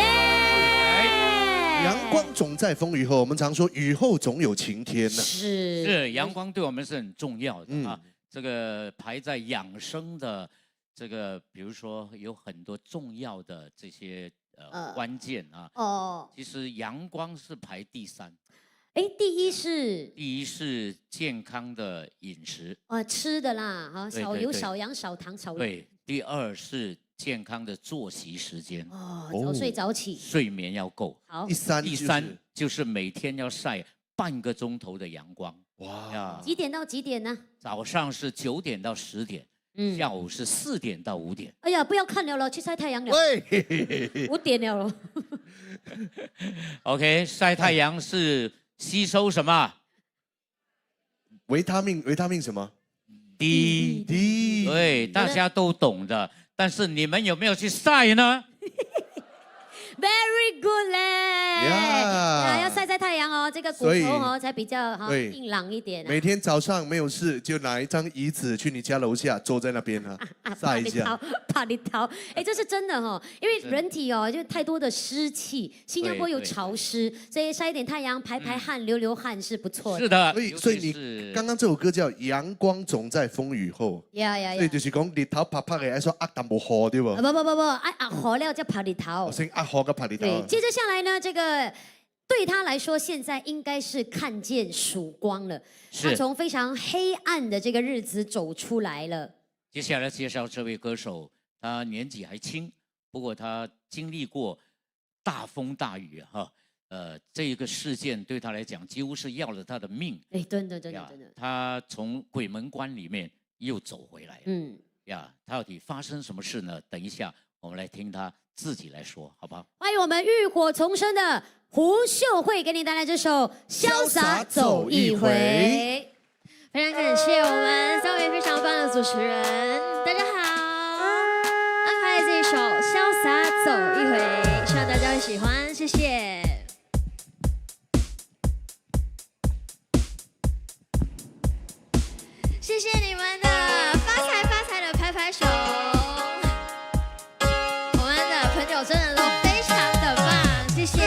阳光总在风雨后，我们常说雨后总有晴天呢。是阳光对我们是很重要的啊。这个排在养生的这个，比如说有很多重要的这些关键啊。哦，其实阳光是排第3。哎，第一是健康的饮食，吃的啦，哈，少油、对少盐、少糖、少盐。对。第2是健康的作息时间，早睡早起，睡眠要够。好。第三就是每天要晒半个钟头的阳光。哇，几点到几点呢？早上是9点到10点，下午是4点到5点。哎呀，不要看了，去晒太阳了。喂，5点了。OK， 晒太阳是吸收什么？维他命什么 D。对，大家都懂的。但是你们有没有去晒呢？Very good 嘞！要晒太阳哦，这个骨头哦才比较硬朗一点。每天早上没有事就拿一张椅子去你家楼下坐在那边晒一下。怕你逃，哎，这是真的哈，因为人体哦就太多的湿气，新加坡又潮湿，所以晒一点太阳，排汗、流汗是不错的。是的，所以你刚刚这首歌叫《阳光总在风雨后》，所以就是讲日头啪啪的，还说淡无雨对不？不，雨了叫拍日头。先雨个拍日头。对，接着下来呢，这个对他来说，现在应该是看见曙光了。他从非常黑暗的这个日子走出来了。接下来介绍这位歌手，他年纪还轻，不过他经历过大风大雨哈。这一个事件对他来讲几乎是要了他的命。哎，真的。他从鬼门关里面又走回来了。他到底发生什么事呢？等一下我们来听他自己来说，好不好？欢迎我们浴火重生的胡秀慧给你带来这首《潇洒走一回》。非常感谢我们3位非常棒的主持人，大家好。安排这一首《潇洒走一回》，希望大家会喜欢，谢谢。谢谢你们的发财的拍拍手。我们的朋友真的都非常的棒，谢谢。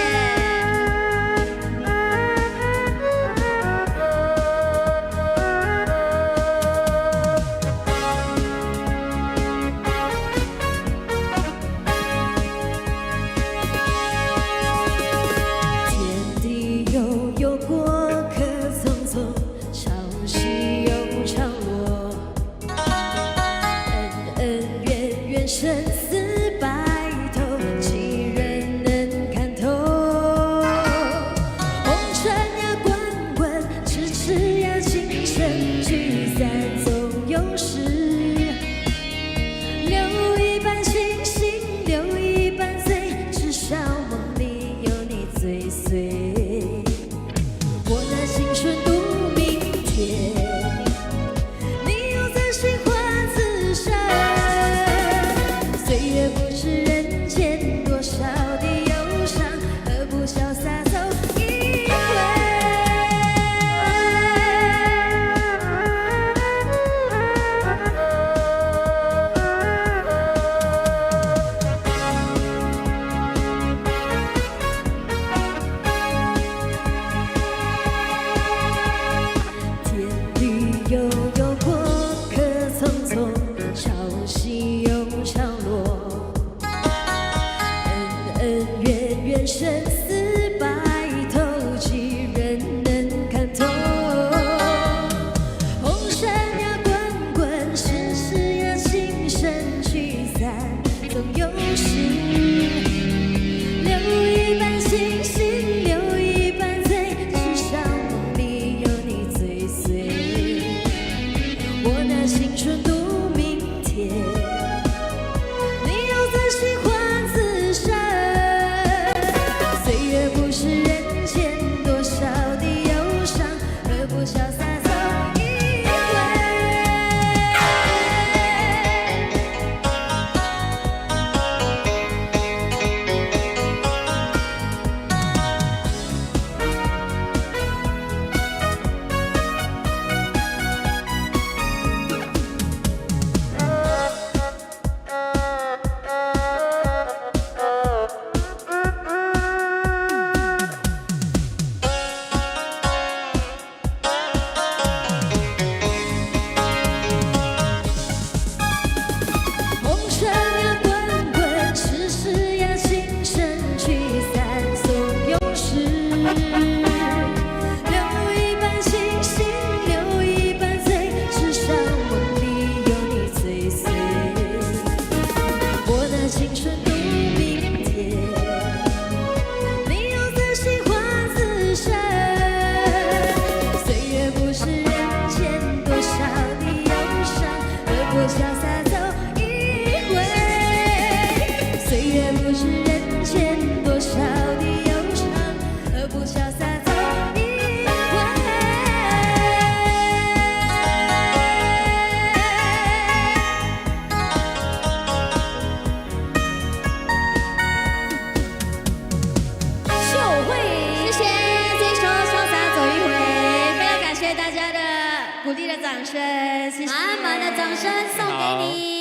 你。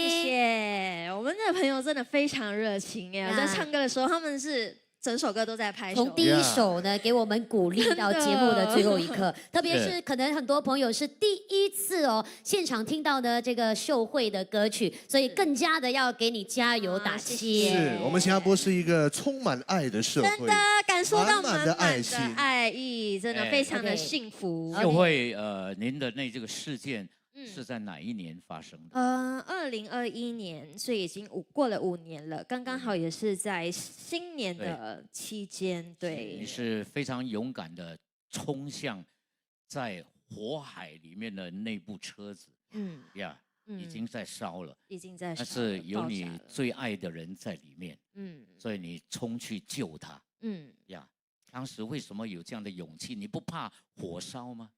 谢谢，我们的朋友真的非常热情耶！我在唱歌的时候，他们是整首歌都在拍手。从第一首呢，给我们鼓励到节目的最后一刻，特别是是可能很多朋友是第一次哦，现场听到呢这个秀慧的歌曲，所以更加的要给你加油打气。是我们新加坡是一个充满爱的社会真的，感受到满满的满满的爱心爱意，真的哎非常的 OK 幸福。秀慧，您的这个事件嗯是在哪一年发生的？ 2021年，所以已经过了5年了，刚刚好也是在新年的期间，对你，是非常勇敢的冲向在火海里面的那部车子嗯呀，嗯已经在烧了，已经在但烧了是有你爆炸了最爱的人在里面，嗯所以你冲去救他嗯。呀。当时为什么有这样的勇气？你不怕火烧吗？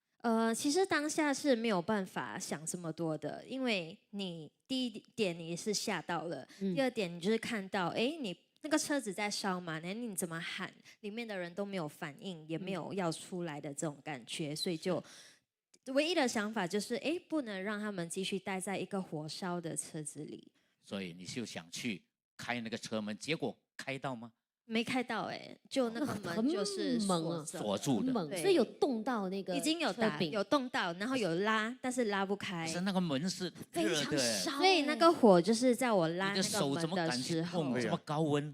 其实当下是没有办法想这么多的，因为你第一点你是吓到了，第二点你就是看到，哎，你那个车子在烧嘛，那你怎么喊，里面的人都没有反应，也没有要出来的这种感觉，所以就唯一的想法就是，哎，不能让他们继续待在一个火烧的车子里。所以你就想去开那个车门，结果开到吗？没开到就那个门就是猛啊锁着锁住的。很猛，对所以有动到那个已经有车柄有动到，然后有拉，但是拉不开可。是那个门是非常热的，烧，所以那个火就是在我拉你的那个手怎么门的敢去时候碰，这么高温？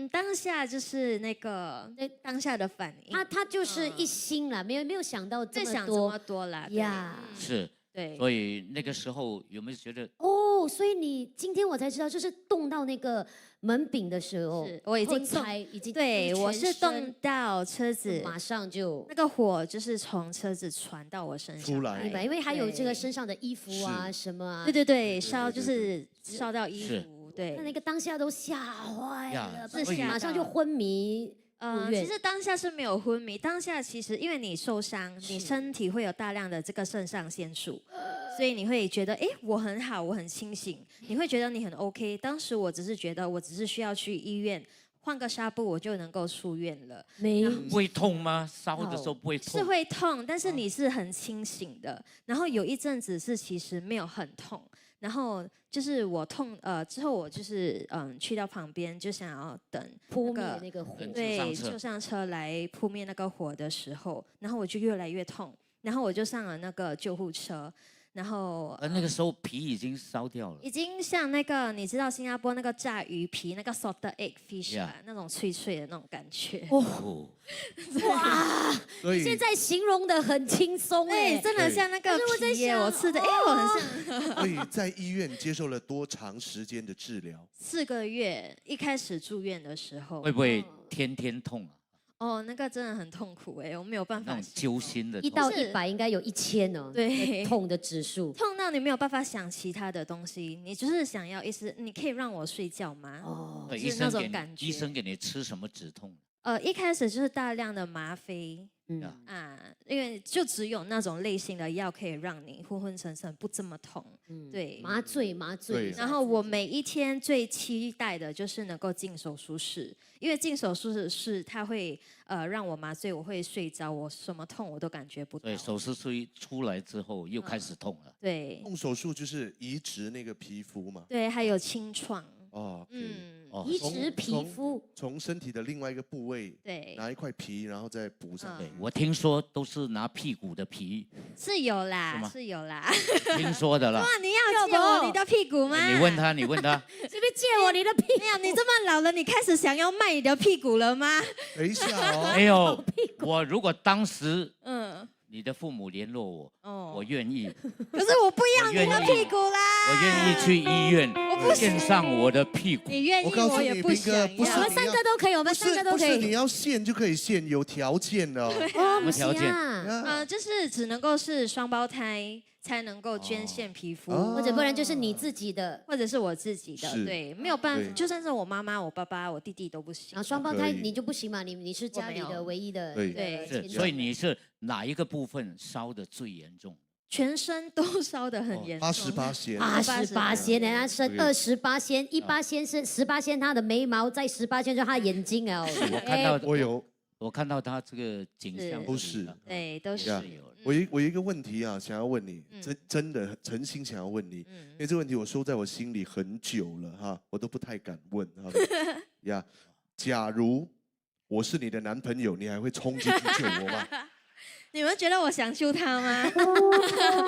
当下就是那个当下的反应，他就是一心啦，没有想到这在想这么多么多啦呀。是，对，所以那个时候有没有觉得哦，所以你今天我才知道，就是动到那个门柄的时候，是我已经动才已经对，就是我是全身动到车子，马上就那个火就是从车子传到我身上出来明白，因为还有这个对身上的衣服啊什么啊，对对对，对烧就对是烧到衣是服，对那。那个当下都吓坏呀了，是不吓到马上就昏迷入院其实当下是没有昏迷，当下其实因为你受伤，你身体会有大量的这个肾上腺素，所以你会觉得，哎，我很好，我很清醒，你会觉得你很 OK。当时我只是觉得，我只是需要去医院换个纱布，我就能够出院了。没不会痛吗？烧的时候不会痛？是会痛，但是你是很清醒的。然后有一阵子是其实没有很痛，然后就是我痛之后我就是去到旁边就想要等扑灭那个那个火，嗯对，上车救上车来扑灭那个火的时候，然后我就越来越痛，然后我就上了那个救护车，然后那个时候皮已经烧掉了。已经像那个你知道新加坡那个炸鱼皮那个 salted egg fish 啊 Yeah 那种脆脆的那种感觉。哦，哇！所以现在形容的很轻松对，哎，真的像那个可是我在皮耶，想我吃的，哎，我很像所以在医院接受了多长时间的治疗？ 4个月，一开始住院的时候会，不会天天痛啊？哦，那个真的很痛苦哎，我没有办那种法形容揪心的痛。 1到是100应该有1000哦，对痛的指数。痛到你没有办法想其他的东西，你就是想要你可以让我睡觉吗？哦，对就是那种感觉医生给你吃什么止痛？一开始就是大量的吗啡嗯呀啊，因为就只有那种类型的药可以让你昏昏沉沉不这么痛。对，麻醉麻醉对一下。然后我每一天最期待的就是能够进手术室，因为进手术室它会让我麻醉，我会睡着，我什么痛我都感觉不到对，。手术出来之后又开始痛了。对动手术就是移植那个皮肤嘛？对，还有清创，哦，哦移植皮肤，从身体的另外一个部位对，拿一块皮，然后再补上。对，我听说都是拿屁股的皮，是有是啦，吗是有啦。听说的啦。哇，你要借我你的屁股吗？你问他，你问他，这边借我你的屁没有，你这么老了，你开始想要卖你的屁股了吗？等一下哦，哎呦，我如果当时嗯，你的父母联络我，哦我愿意，可是我不要你的屁股啦。我愿意去医院献上我的屁股。你愿意，我告诉你也不想斌哥不是要我们3个都可以，我们3个都可不是你以。要献就可以献，有条件的哦。哦，么条件啊就是只能够是双胞胎才能够捐献皮肤，哦或者不然就是你自己的。或者是我自己的，是对，没有办法，对就算是我妈妈、我爸爸、我弟弟都不行然后。双胞胎可以你就不行嘛，你是家里的我没有唯一的对对是，所以你是哪一个部分烧的最严重？全身都烧得很严重。 88仙， 88仙，人家生对28仙，18仙是18仙，他的眉毛再18仙就是他的眼睛哦。我看到我有我看到他这个景象是都是对，都是呀是有的。我有一个问题啊，想要问你，真的诚心想要问你，因为这个问题我收在我心里很久了哈，我都不太敢问哈。呀，假如我是你的男朋友，你还会冲进去救我吗？你们觉得我想救他吗？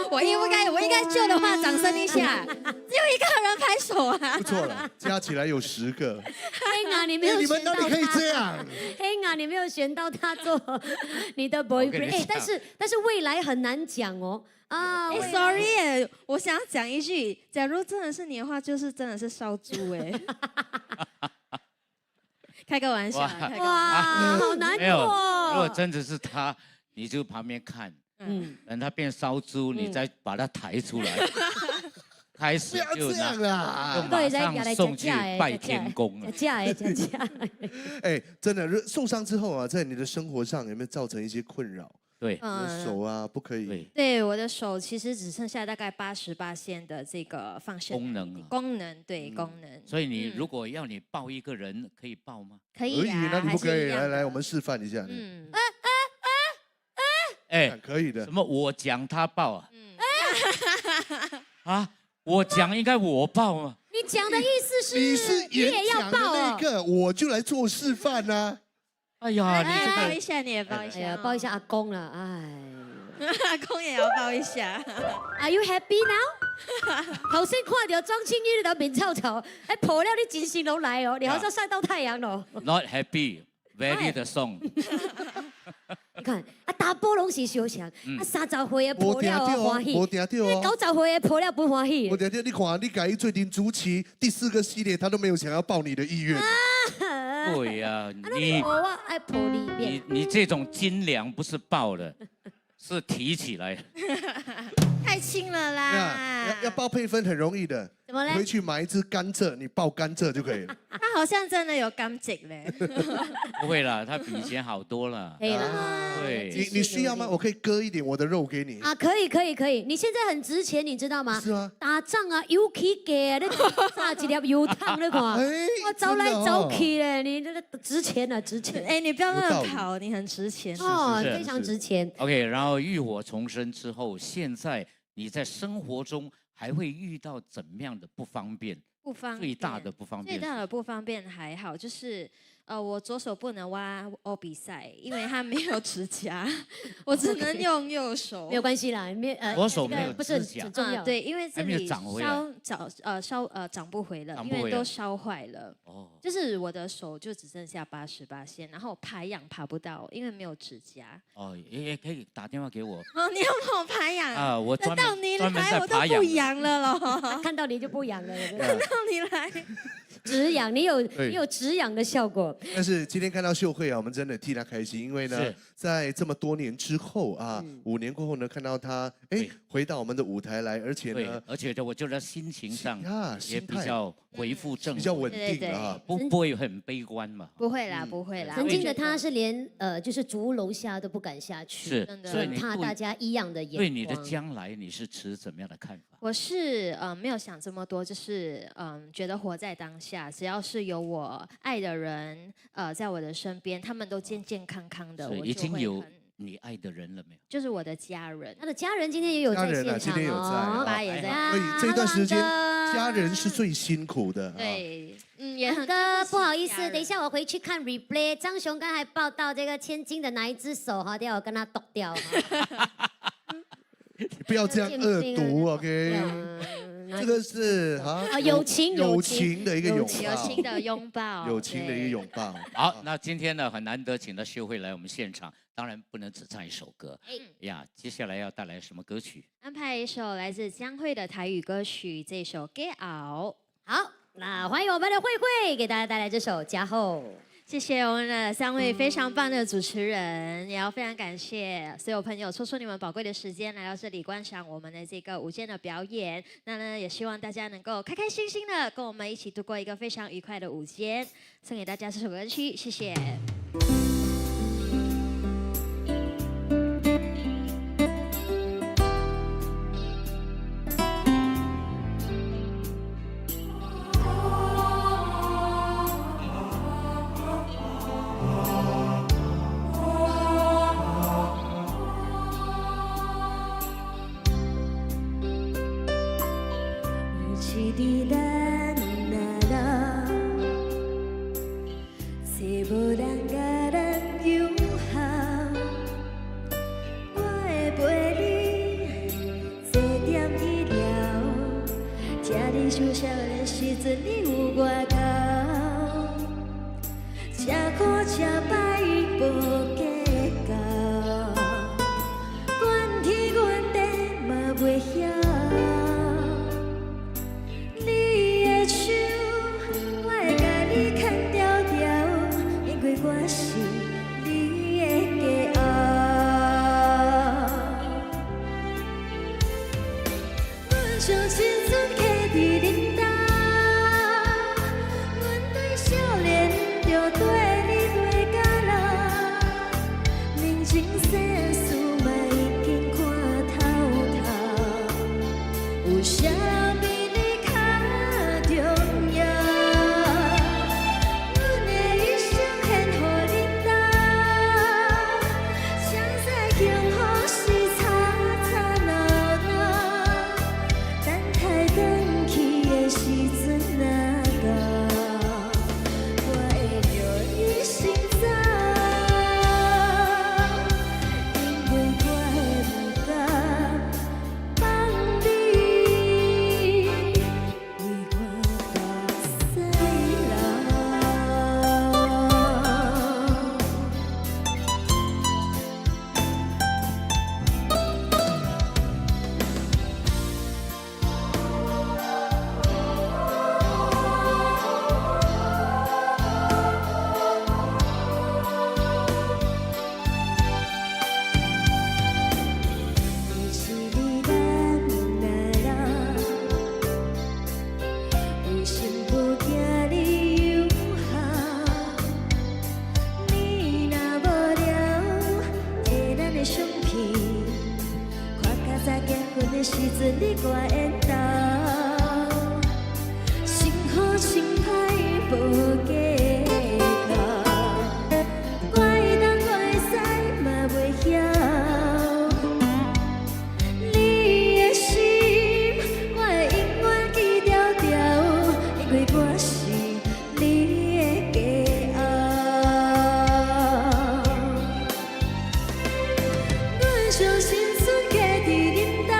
我应该救的话，掌声一下，只有一个人拍手啊！不错了，加起来有10个。黑啊，你没有你们选到哪里可以他这样？黑啊，你没有选到他做你的跟你 boyfriend。讲但是未来很难讲哦。啊，哎未来，sorry 耶，我想要讲一句，假如真的是你的话，就是真的是烧猪哎。开个玩笑，哇开个玩笑。哇，好难没有，过如果哦。真的是他，你就旁边看，嗯，等他变烧猪，你再把他抬出来，开不始要这样就啦！马上送去拜天公了。假哎，假。哎，真的，受伤之后啊，在你的生活上有没有造成一些困扰？对你的手啊，不可以。对，对，我的手其实只剩下大概88%的这个放射功能啊功能对功能，所以你如果要你抱一个人，可以抱吗？可以啊，那你不可以？还是一样的来，我们示范一下。哎，可以的什。么我讲他抱啊？啊，我讲应该我抱啊。你讲的意思你是是演也要讲的抱哦？那个，我就来做示范呐。哎呀，你哎，抱这个一下你也抱一下，哎呀，抱一下阿公了，哎。阿公也要抱一下。 Are you happy now？頭先看到莊清玉的面臭臭，哎，抱了你精神都來哦，你好像曬到太陽了。 not happy very the song。你看，啊，打波攏是相像，啊，30歲的抱了哦歡喜，无定掉哦。 90歲的抱了不歡喜我。等下你看，你改最近朱琪第4个系列，他都没有想要抱你的意愿。对呀，啊我愛抱裡面。你这种斤两不是抱的，是提起来。太轻了啦！要报配分很容易的，怎么嘞回去买一只甘蔗，你抱甘蔗就可以了。他好像真的有感觉嘞。不会啦，他比以前好多了。可以了。对你需要吗？我可以割一点我的肉给你。啊，可以可以可以，你现在很值钱，你知道吗？是吗？打仗啊，油起价，你炸一粒油汤，你看，哎我走来真的哦走去嘞，你这个值钱了，值钱。哎，你不要有道理乱跑，你很值钱。哦，是非常值钱。 OK，然后浴火重生之后，现在你在生活中还会遇到怎么样的不方便？不方便，最大的不方便是最大的不方便还好，就是我左手不能挖比赛，因为它没有指甲，我只能用右手。没有关系啦，左手没有不是很指甲很重要。对，因为这还没有里长回来长不回了，长不回来因为都烧坏了。哦，就是我的手就只剩下88%，然后爬痒爬不到，因为没有指甲。哦，也可以打电话给我哦，你要帮我爬痒啊，我等到你专门来，在我都不爬痒。痒了咯。看到你就不痒了，等到你来，止痒，你有对你有止痒的效果。但是今天看到秀慧啊，我们真的替她开心，因为呢是，在这么多年之后啊，5年过后呢，看到她对回到我们的舞台来，而且对呢，而且我觉得心情上也心态比较恢复正轨比较稳对对定啊。不会很悲观嘛。不会啦，不会啦。曾经的他我觉是连就是竹屋楼下都不敢下去，是真的，所以你怕大家异样的眼光。对你的将来你是持怎么样的看法？我是没有想这么多，就是觉得活在当下，只要是有我爱的人在我的身边，他们都健健康康的，是我已经有就会很你爱的人了没有？就是我的家人他。的家人今天也有在家人啊现场今天有在哦。爸也在。啊所以这段时间， Hello，家人是最辛苦的。啊，对，也很哥，不好意思，家人等一下我回去看 replay。张雄刚才报道这个千金的哪一只手哈，等下我跟他剁掉哈。不要这样恶毒，OK？这个是啊友情友情的一个拥友抱，友情的拥抱，友情的一个对拥抱。好，那今天呢很难得请到秀慧来我们现场，当然不能只唱一首歌。呀，接下来要带来什么歌曲？安排一首来自江蕙的台语歌曲，这首《Get Out》。好，那欢迎我们的慧慧给大家带来这首《加厚》。谢谢我们的3位非常棒的主持人，也要非常感谢所有朋友抽出你们宝贵的时间来到这里观赏我们的这个午间的表演。那呢，也希望大家能够开开心心的跟我们一起度过一个非常愉快的午间。送给大家这首歌曲，谢谢。咱若老，找无人甲咱友好。我会陪你坐点医疗，听你唱少年时阵你有外高，吃苦吃歹无计较，怨天怨地嘛袂晓。你的手，我会甲你牵条条，因为我是你的骄傲。阮将青春刻伫恁家，阮对少年着对你对到老，人情世事嘛已经看透透，有啥人比你较重要？阮的一生献予恁家，谁知幸福是吵吵闹闹，等待返去的时阵若到，我会着你心走，因为我不敢放你为我目屎你是你咱若老，有心不惊你友好。你若无聊，摕咱的相片，看较早结婚的时阵你挂缘投，幸好心歹无计较，怪东怪西嘛袂晓。你的心，我会永远记条条，因为我是你的骄傲。阮将青春刻伫恁家，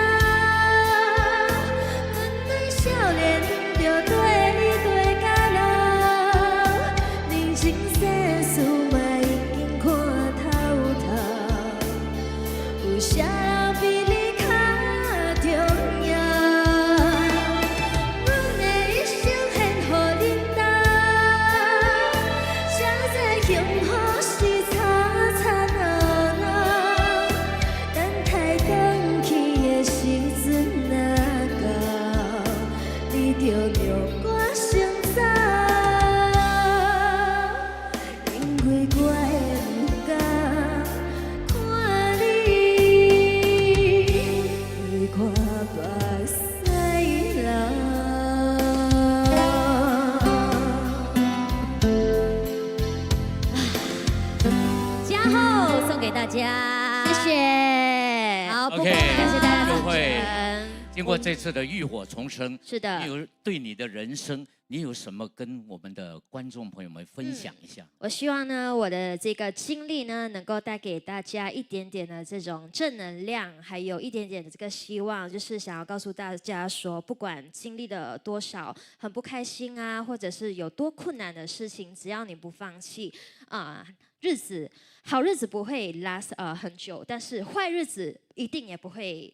阮对少年着对你对到老，人情世事嘛已经看透透，有啥人比你较重要？阮的一生献予恁家，谁知幸福是吵吵闹闹，等待返去的时阵若到，你着让我先走，因为我会不敢看你为我目屎流。加厚送给大家，谢谢。好，不 OK，感谢大家的就会支持。经过这次的浴火重生，是的你有对你的人生，你有什么跟我们的观众朋友们分享一下？我希望呢，我的这个经历呢，能够带给大家一点点的这种正能量，还有一点点的这个希望，就是想要告诉大家说，不管经历了多少很不开心啊，或者是有多困难的事情，只要你不放弃好日子不会 last 很久，但是坏日子一定也不会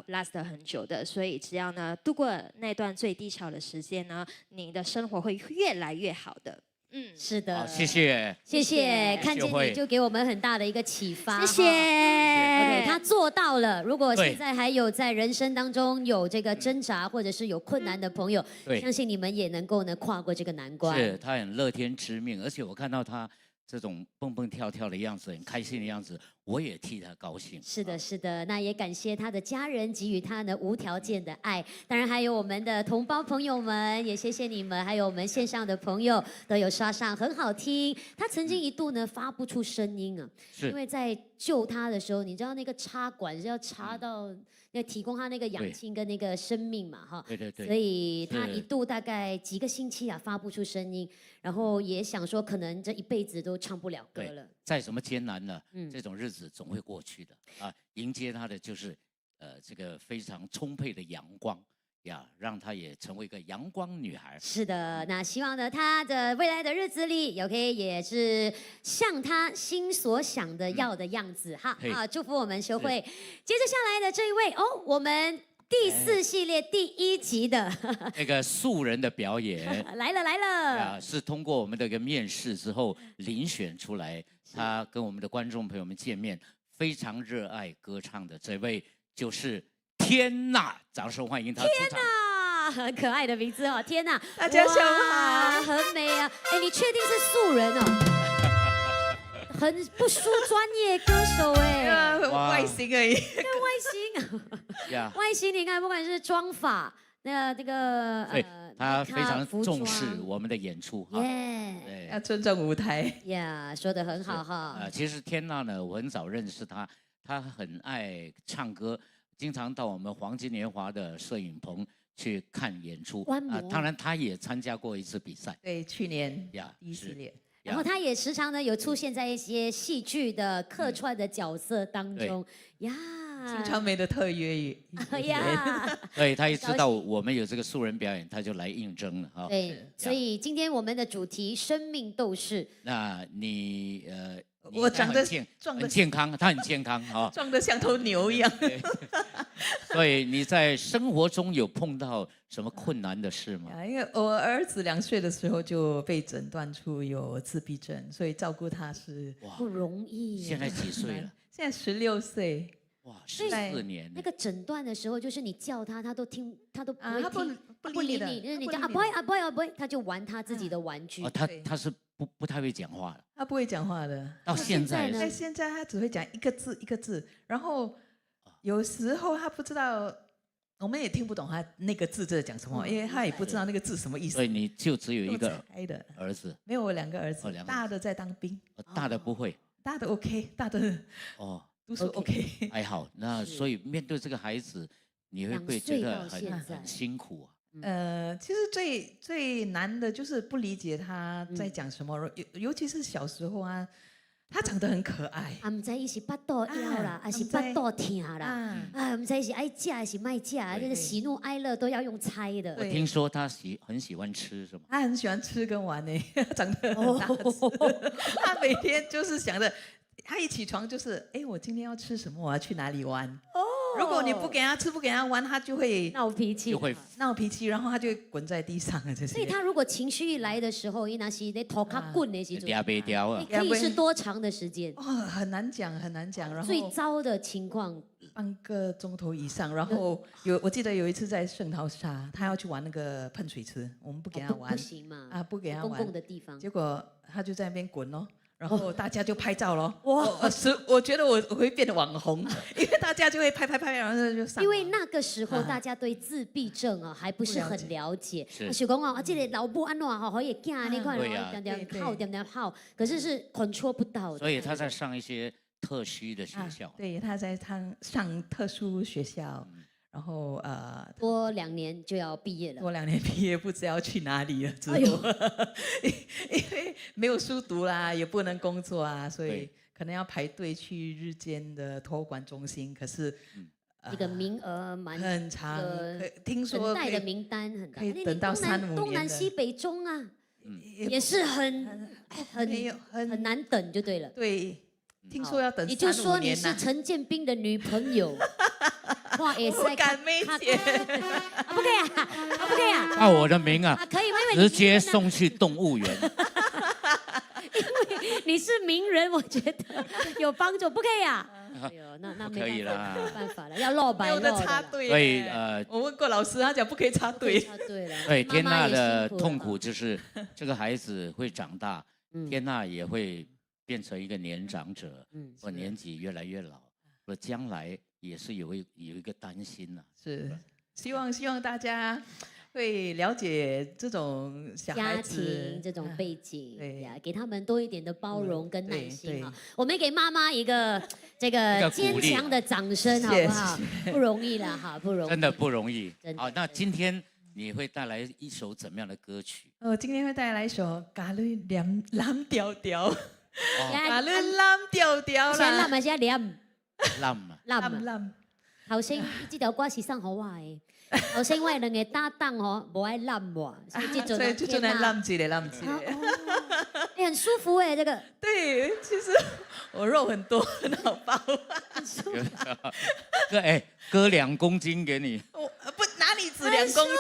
last 很久的，所以只要呢度过那段最低潮的时间呢，你的生活会越来越好的。是的，好，谢谢。谢谢，看见秀慧你就给我们很大的一个启发。谢谢。OK，他做到了。如果对现在还有在人生当中有这个挣扎或者是有困难的朋友，对相信你们也能够呢跨过这个难关。是他很乐天知命，而且我看到他这种蹦蹦跳跳的样子，很开心的样子，我也替他高兴。是的，是的，那也感谢他的家人给予他呢无条件的爱，当然还有我们的同胞朋友们，也谢谢你们，还有我们线上的朋友都有刷上，很好听。他曾经一度呢发不出声音啊，是因为在救他的时候，你知道那个插管是要插到要提供他那个氧气跟那个生命嘛，哈，对对对，所以他是一度大概几个星期啊发不出声音，然后也想说可能这一辈子都唱不了歌对了。再怎么艰难呢，嗯这种日子总会过去的啊！迎接他的就是这个非常充沛的阳光呀，让她也成为一个阳光女孩。是的，那希望呢，他的未来的日子里，OK，也是像他心所想的要的样子哈。嘿啊，祝福我们修会。接着下来的这一位哦，我们第4系列第1集的那个素人的表演来了来了，啊，是通过我们的一个面试之后遴选出来，他跟我们的观众朋友们见面，非常热爱歌唱的这位就是天娜，掌声欢迎她出场。啊，很可爱的名字哦！天哪，大家下午哇好很美啊！哎，你确定是素人哦？很不输专业歌手哎，哇外形而已。外形。呀，外形你看，不管是妆法，这个对，他非常服重视装我们的演出哈。耶对要尊重舞台。呀，说的很好哈。其实天娜呢，我很早认识她，她很爱唱歌，经常到我们黄金年华的摄影棚去看演出观摩当然，她也参加过一次比赛对，去年呀，第1系列。然后他也时常呢有出现在一些戏剧的客串的角色当中呀。新传媒的特约呀，所以她一知道我们有这个素人表演，她就来应征了哈。对，所以今天我们的主题生命斗士，那你你我长得很壮得健康，她很健康哈。撞得像头牛一样。所以你在生活中有碰到什么困难的事吗？因为我儿子2岁的时候就被诊断出有自闭症，所以照顾他是哇不容易。现在几岁了？现在16岁。哇，14年那。个诊断的时候，就是你叫他，他都听，他都不会他听，不他不理的你，就是你叫他不理啊不会啊不会啊不会，他就玩他自己的玩具。哦，他对他是不太会讲话的，他不会讲话的。到现在呢但现在他只会讲一个字一个字，然后有时候他不知道，我们也听不懂他那个字在讲什么，因为他也不知道那个字什么意思。所以你就只有一个猜的，儿子，没有我2个儿子， 2个大的在当兵，大的不会大的 OK， 大的哦，读书 OK。还好。那所以面对这个孩子，你会不会觉得2岁到现在很辛苦啊？其实最难的就是不理解他在讲什么，尤其是小时候啊，他长得很可爱啊，唔知伊是巴肚枵啦，还是啊巴肚疼啦，啊，啊，唔知是爱食还是卖食，这个喜怒哀乐都要用猜的。对听说他很喜欢吃是吗？他很喜欢吃跟玩呢，长得很大只，哦他每天就是想着，他一起床就是，哎，我今天要吃什么？我要去哪里玩？如果你不给他吃，不给他玩，他就会闹脾气，就会闹脾气，然后他就会滚在地上了。这所以些他如果情绪一来的时候，伊那是在头卡滚的时候，嗲背雕啊，可以是多长的时间？哦，很难讲，很难讲。然后最糟的情况，半个钟头以上，然后我记得有一次在圣淘沙，他要去玩那个喷水池，我们不给他玩不行嘛，啊，不给他公玩，共的地方。结果他就在那边滚咯，然后大家就拍照咯。我觉得我会变得网红，因为大家就会拍，然后就上网。因为那个时候啊大家对自闭症啊还不是很了解，是想讲啊，这个老母安怎哈可以囝你看，对呀点点对耗，点点耗，可是是 control 不到的。所以他在上一些特需的学校。对，他在上特殊学校，然后多2年就要毕业了。多2年毕业，不知道去哪里了。之后，哎呦因为没有书读啦，也不能工作啊，所以对可能要排队去日间的托管中心。可是，这个名额蛮很长，听等说可以待的名单很大，可以你等到东南3-5东南年的西北中啊，也也是很没有很难等就对了。对，听说要等你就3-5说你年呐。是陈建斌的女朋友，哇，也是我敢没钱不可以啊，不可以啊，报我的名啊，可以吗？因为直接送去动物园。你是名人，我觉得有帮助，不可以啊。哎呦，那不可以啦没办法了，要露白没有的露的啦。插队耶。所以我问过老师，他讲不可以插队。插队了。对天娜的妈妈也辛苦了痛苦就是这个孩子会长大，嗯天娜也会变成一个年长者，嗯或年纪越来越老，我将来也是有一个担心呐、是希望大家会了解这种小孩家子庭这种背景对呀，给他们多一点的包容跟耐心对哈。我们给妈妈一个这一个个鼓励坚强的掌声，好谢不好？不容易了哈，不容易，真的不容易真。的好，那今天你会带来一首怎么样的歌曲？今天会带来一首《咖喱蓝调调》，哦，咖喱蓝调调先啦冧，咪先念浪嘛，冧蓝。蓝頭先這條歌是送好啊的，頭先我哋兩個搭檔吼，無愛冧喎，所以這陣所以就只能浪起来，浪起来。哦，哎，很舒服哎，这个对，其实我肉很多，很好包。割2公斤给你。我不哪里只2很舒公服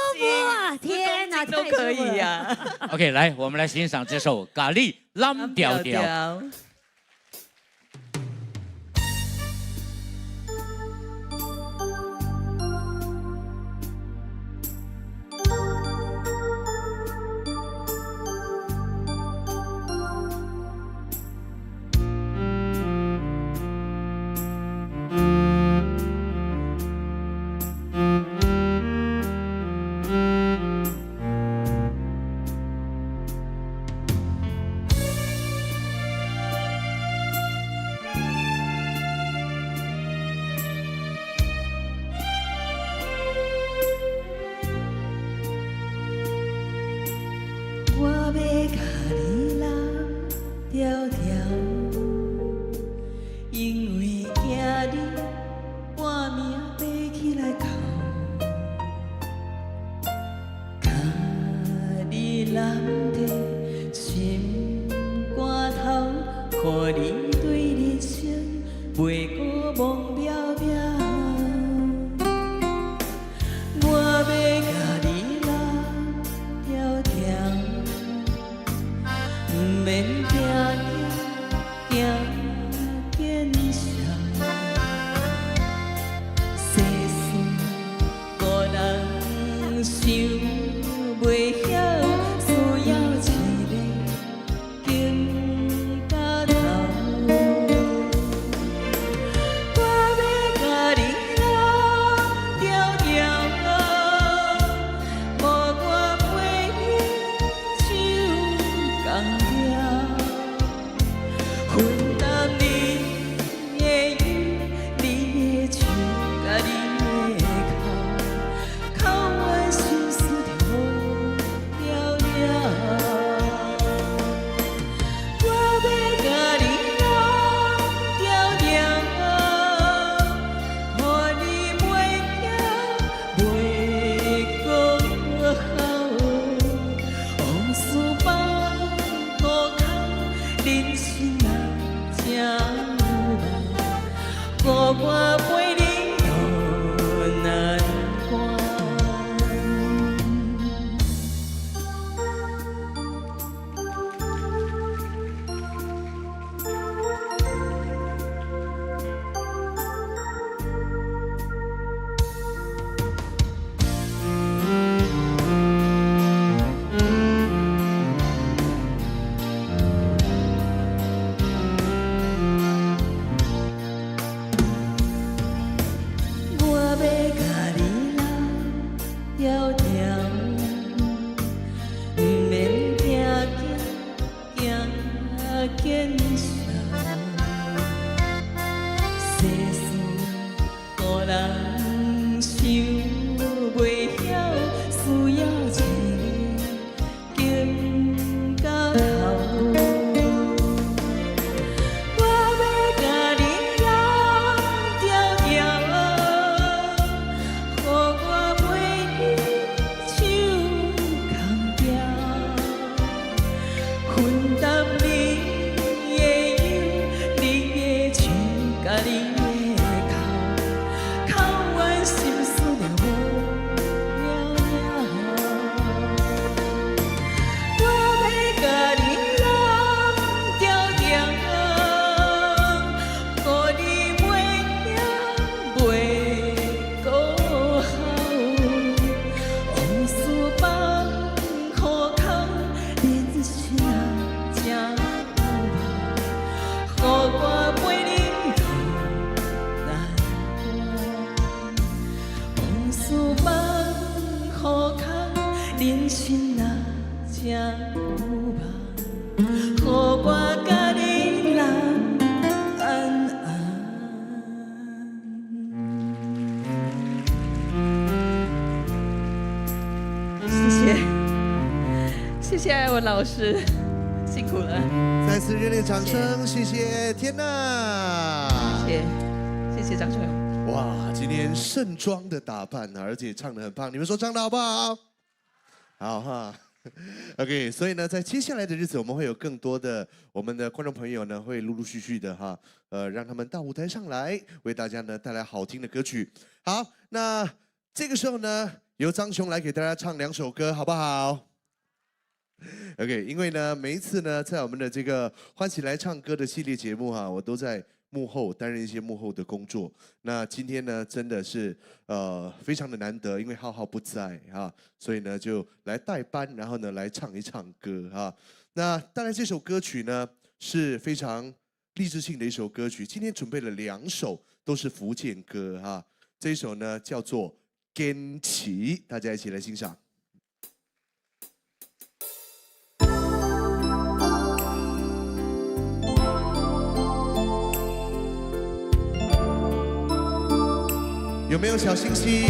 啊！斤，天哪， 10公斤都可以呀。 OK， 来，我们来欣赏这首《咖喱浪调调》。我要甲你蓝调调，因为惊你半暝爬起来哭。甲你蓝的心肝头，看你对人生袂过梦渺渺。我要甲你蓝调调。不免惊惊惊见笑，世事孤人想袂晓，需要一个肩胛头。我要甲你蓝调调，无我陪你唱共调。真有梦，予我甲你人安安。谢谢，谢谢艾文老师，辛苦了，再次热烈掌声，谢谢天娜。谢谢张学友。哇，今天盛装的打扮，而且唱得很棒，你们说唱得好不好？好哈。OK， 所以呢，在接下来的日子，我们会有更多的我们的观众朋友呢，会陆陆续续的哈，让他们到舞台上来，为大家呢带来好听的歌曲。好，那这个时候呢，由张雄来给大家唱2首歌，好不好？OK， 因为呢，每一次呢，在我们的这个欢喜来唱歌的系列节目哈，我都在幕后担任一些幕后的工作。那今天呢，真的是非常的难得，因为浩浩不在啊，所以呢就来代班，然后呢来唱一唱歌啊。那当然这首歌曲呢是非常励志性的一首歌曲。今天准备了2首，都是福建歌啊。这一首呢叫做《坚持》，大家一起来欣赏。有没有小星星？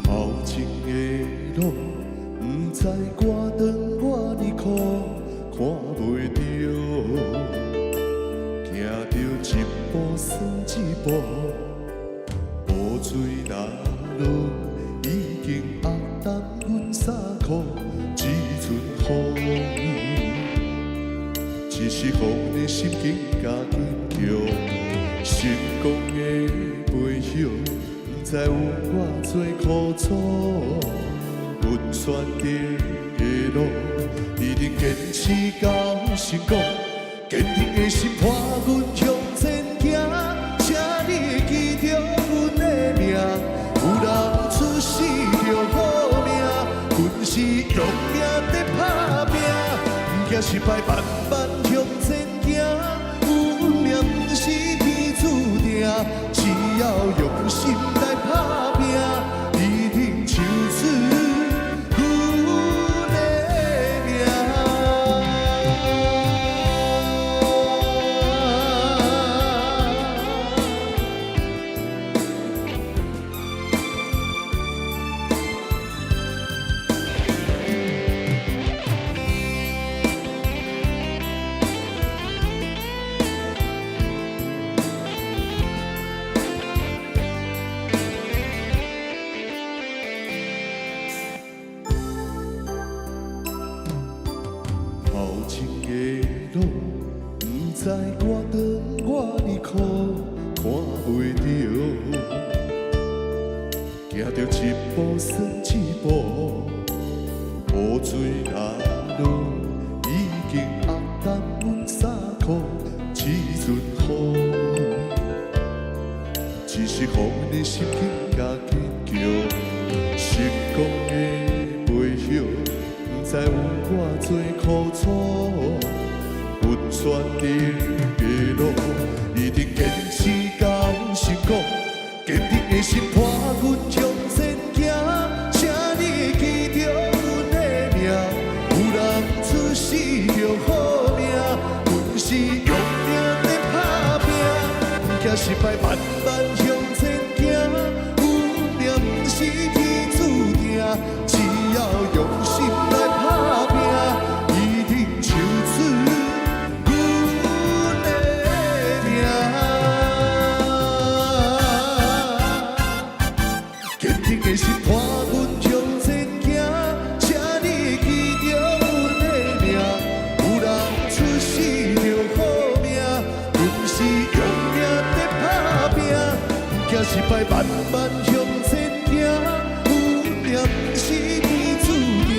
头前的路，不知我长我呢苦，看袂着。行着一步算一步，雨水若落，已经压淡阮衫裤，只剩雨。只是予你心境加坚强，成功的背后，不知有偌多苦楚。阮选择的路，一定坚持到成功。坚定的心伴阮向前行，请你记着阮的名。有人出世着好命，阮是用命在打拼，不惊失败，慢慢向前行。有命不是天注定，只要用心来打拼，一定唱出阮的名。后前的路，不知我长我呢苦，看袂着。行着一步算一步，雨水若落，已经压淡阮衫裤，只剩雨。只是予阮的心境加坚强，成功的背后。不知有偌多苦楚，阮选择的路，一定坚持到成功。坚定的心伴阮向前行，请你记着阮的名。有人出世着好命，阮是用命在打拼，不惊失败，慢慢向前行。有命不是天注定，只要用心来打拼，一定唱出阮的名。坚定的心伴阮向前行，请你记着阮的名。有人出世着好命，阮是用命在打拼，不惊失败，慢慢向前行。有命不是天注定，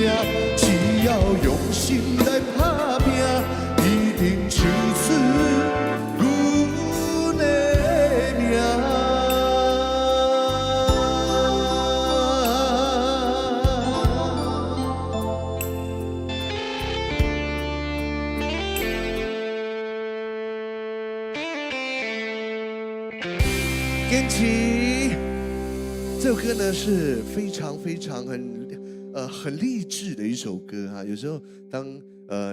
只要用心来打拼，一定唱出阮的名。起。这首歌呢是非常非常很励志的一首歌哈。有时候当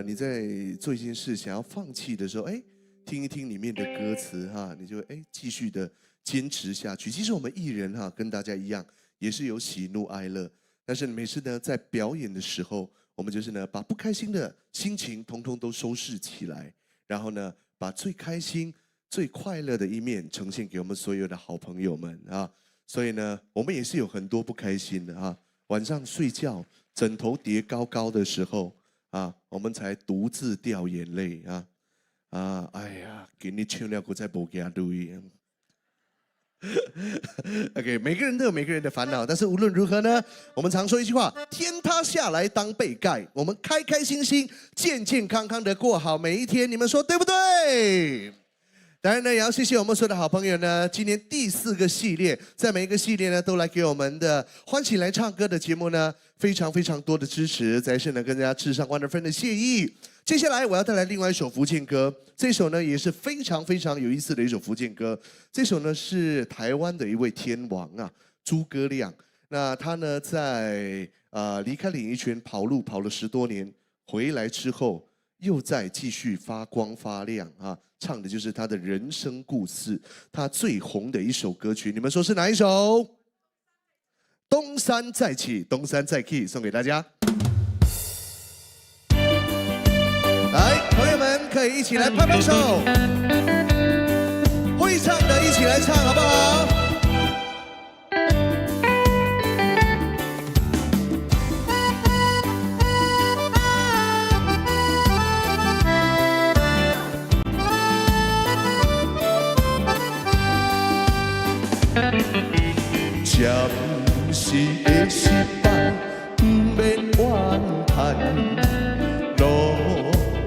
你在做一件事想要放弃的时候，哎，听一听里面的歌词哈，你就继续的坚持下去。其实我们艺人哈跟大家一样，也是有喜怒哀乐，但是每次呢在表演的时候，我们就是呢把不开心的心情统统都收拾起来，然后呢把最开心、最快乐的一面呈现给我们所有的好朋友们啊。所以呢，我们也是有很多不开心的啊。晚上睡觉，枕头叠高高的时候啊，我们才独自掉眼泪啊。哎呀，给你唱了我再不给他录音。OK， 每个人都有每个人的烦恼，但是无论如何呢，我们常说一句话：天塌下来当被盖。我们开开心心、健健康康的过好每一天，你们说对不对？当然呢，也要谢谢我们所有的好朋友呢。今年第4个系列，在每一个系列呢，都来给我们的欢喜来唱歌的节目呢，非常非常多的支持，再是呢，更加致上100分的谢意。接下来我要带来另外一首福建歌，这首呢也是非常非常有意思的一首福建歌。这首呢是台湾的一位天王啊，诸葛亮。那他呢在离开演艺圈跑路跑了10多年，回来之后又再继续发光发亮啊。唱的就是他的人生故事，他最红的一首歌曲，你们说是哪一首？东山再起，东山再起，送给大家。来，朋友们可以一起来拍拍手，会唱的一起来唱，好不好？暂时的失败，不免怨叹，路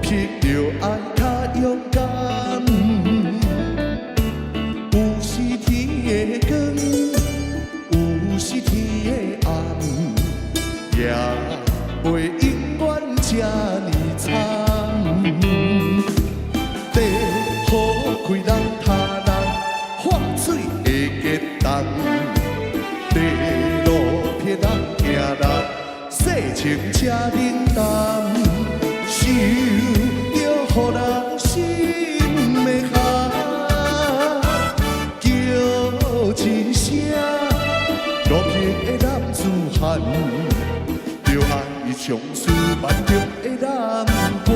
撇就爱较勇敢。有时天的光，有时天的暗，也袂永远这呢惨。地好开人他人，汗水会结冻。地路撇人行人，世情这冷淡，想着予人心的寒，叫一声路撇的男子汉，就爱上思万中的男官。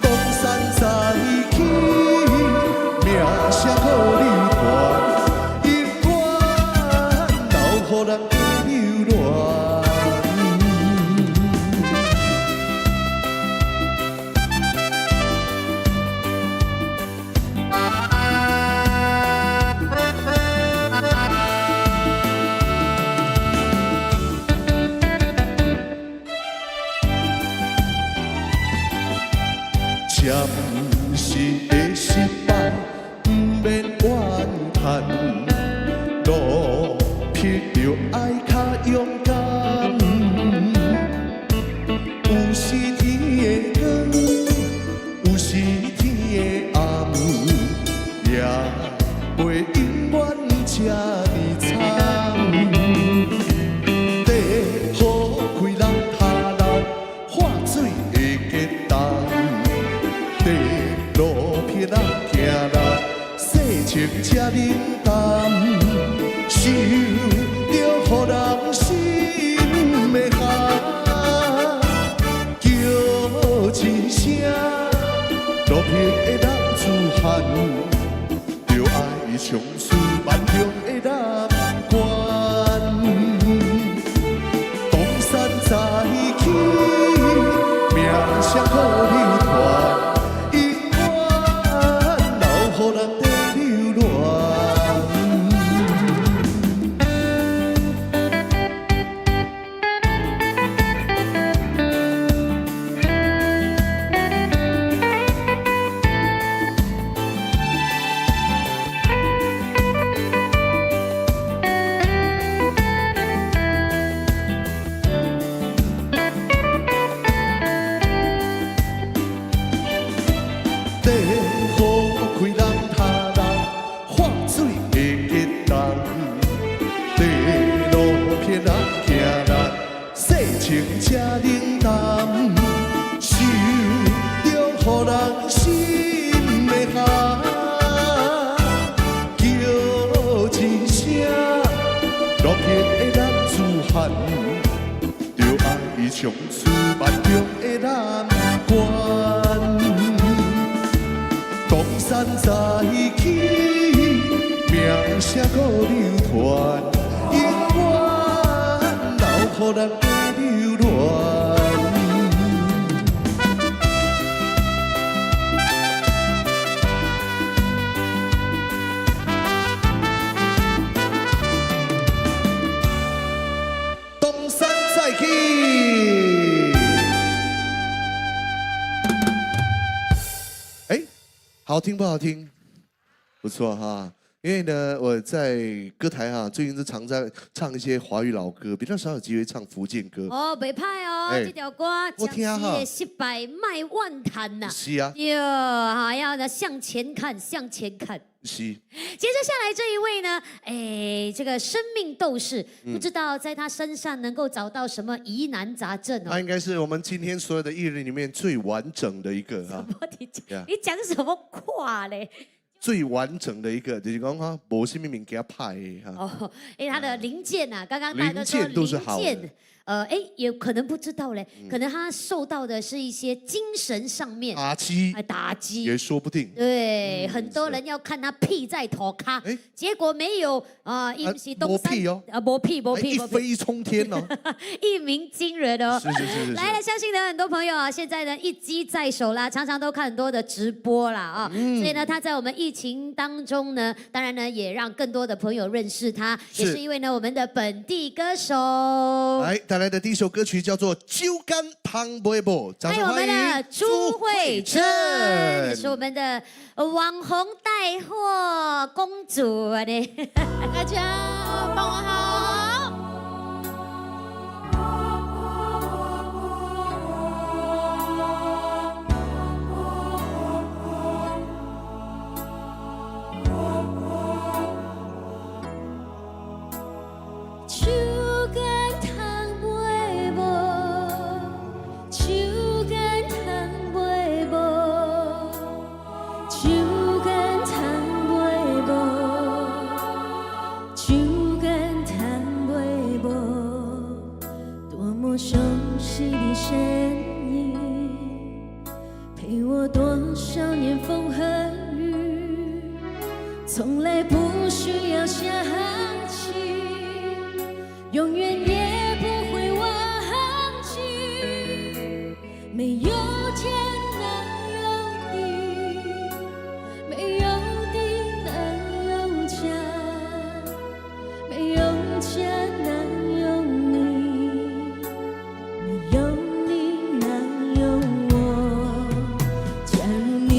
东山再起，名声好你传。予人的流乱，暂时的失败，不免怨叹。路撇就爱较勇敢，有时天的光，有时天的暗，也袂永远这呢惨。地好开人他人，汗水会结冻。地路撇人行人，世情这冷淡。想着予路边的男子汉，就爱唱出梦中的男关。东山再起，名声搁流传，永远留予咱的留恋。东山再起。哎，好听不好听？不错哈。因为呢，我在歌台啊，最近是常在唱一些华语老歌，比较少有机会唱福建歌。哦，袂歹哦，哎这条歌我听哈也失败卖万谈呐。是啊，哟，哈，要呢向前看，向前看。是。接着下来这一位呢，哎，这个生命斗士，不知道在他身上能够找到什么疑难杂症哦。他应该是我们今天所有的艺人里面最完整的一个啊，你讲什么话嘞？最完整的一个，就是讲哈，无什么物件歹的哈。哦，哎，他的零件啊，刚刚大家都说零件都是好的零件哎，也可能不知道嘞，可能他受到的是一些精神上面打击，也说不定。对，很多人要看他屁在头卡，结果没有啊，一是东山没屁哦，没屁，一飞冲天哦，一鸣惊人哦。是。来了，相信呢很多朋友啊，现在呢一机在手啦，常常都看很多的直播啦啊，所以呢他在我们疫情当中呢，当然呢也让更多的朋友认识他，也是因为呢我们的本地歌手。来带来的第一首歌曲叫做《酒干倘卖无》，掌还有我们声欢迎的朱慧珍，也是我们的网红带货公主啊！呢，大家傍晚好。手干倘卖无，手干倘卖无，手干倘卖无，手干倘卖无。多么熟悉的声音，陪我多少年风和雨，从来不需要想起。永远也不会忘记，没有天哪有地，没有地哪有家，没有家哪有你，没有你哪有我。假如你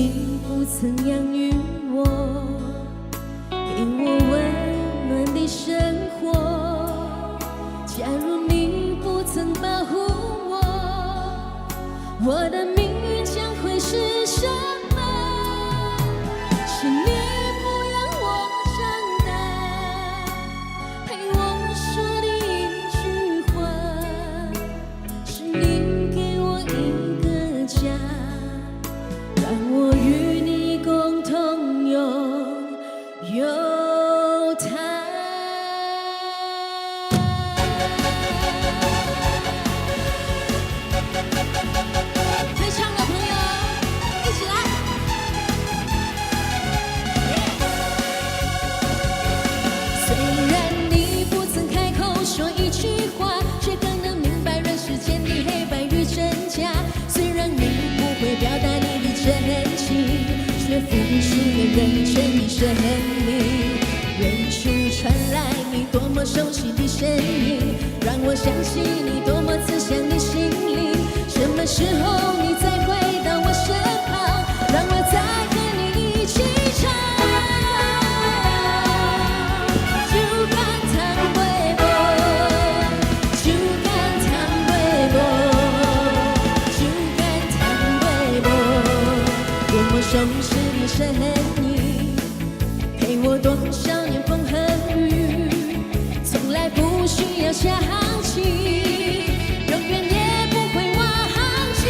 不曾养育我，给我温暖的生活。假如你不曾保护我，我的命运将会是什么？是你不让我长大，陪我说的一句话，是你给我一个家，让我与你共同拥有它。会唱的朋友一起来。虽然你不曾开口说一句话，却更能明白人世间的黑白与真假。虽然你不会表达你的真情，却付出了认真的生命。远处传来你多么熟悉的声音，让我想起你多么慈祥的心灵。什么时候你再回到我身旁，让我再和你一起唱。酒干倘卖无，酒干倘卖无，酒干倘卖无。多么熟悉的声音，陪我多少年风和雨，从来不需要想起，永远也不会忘记。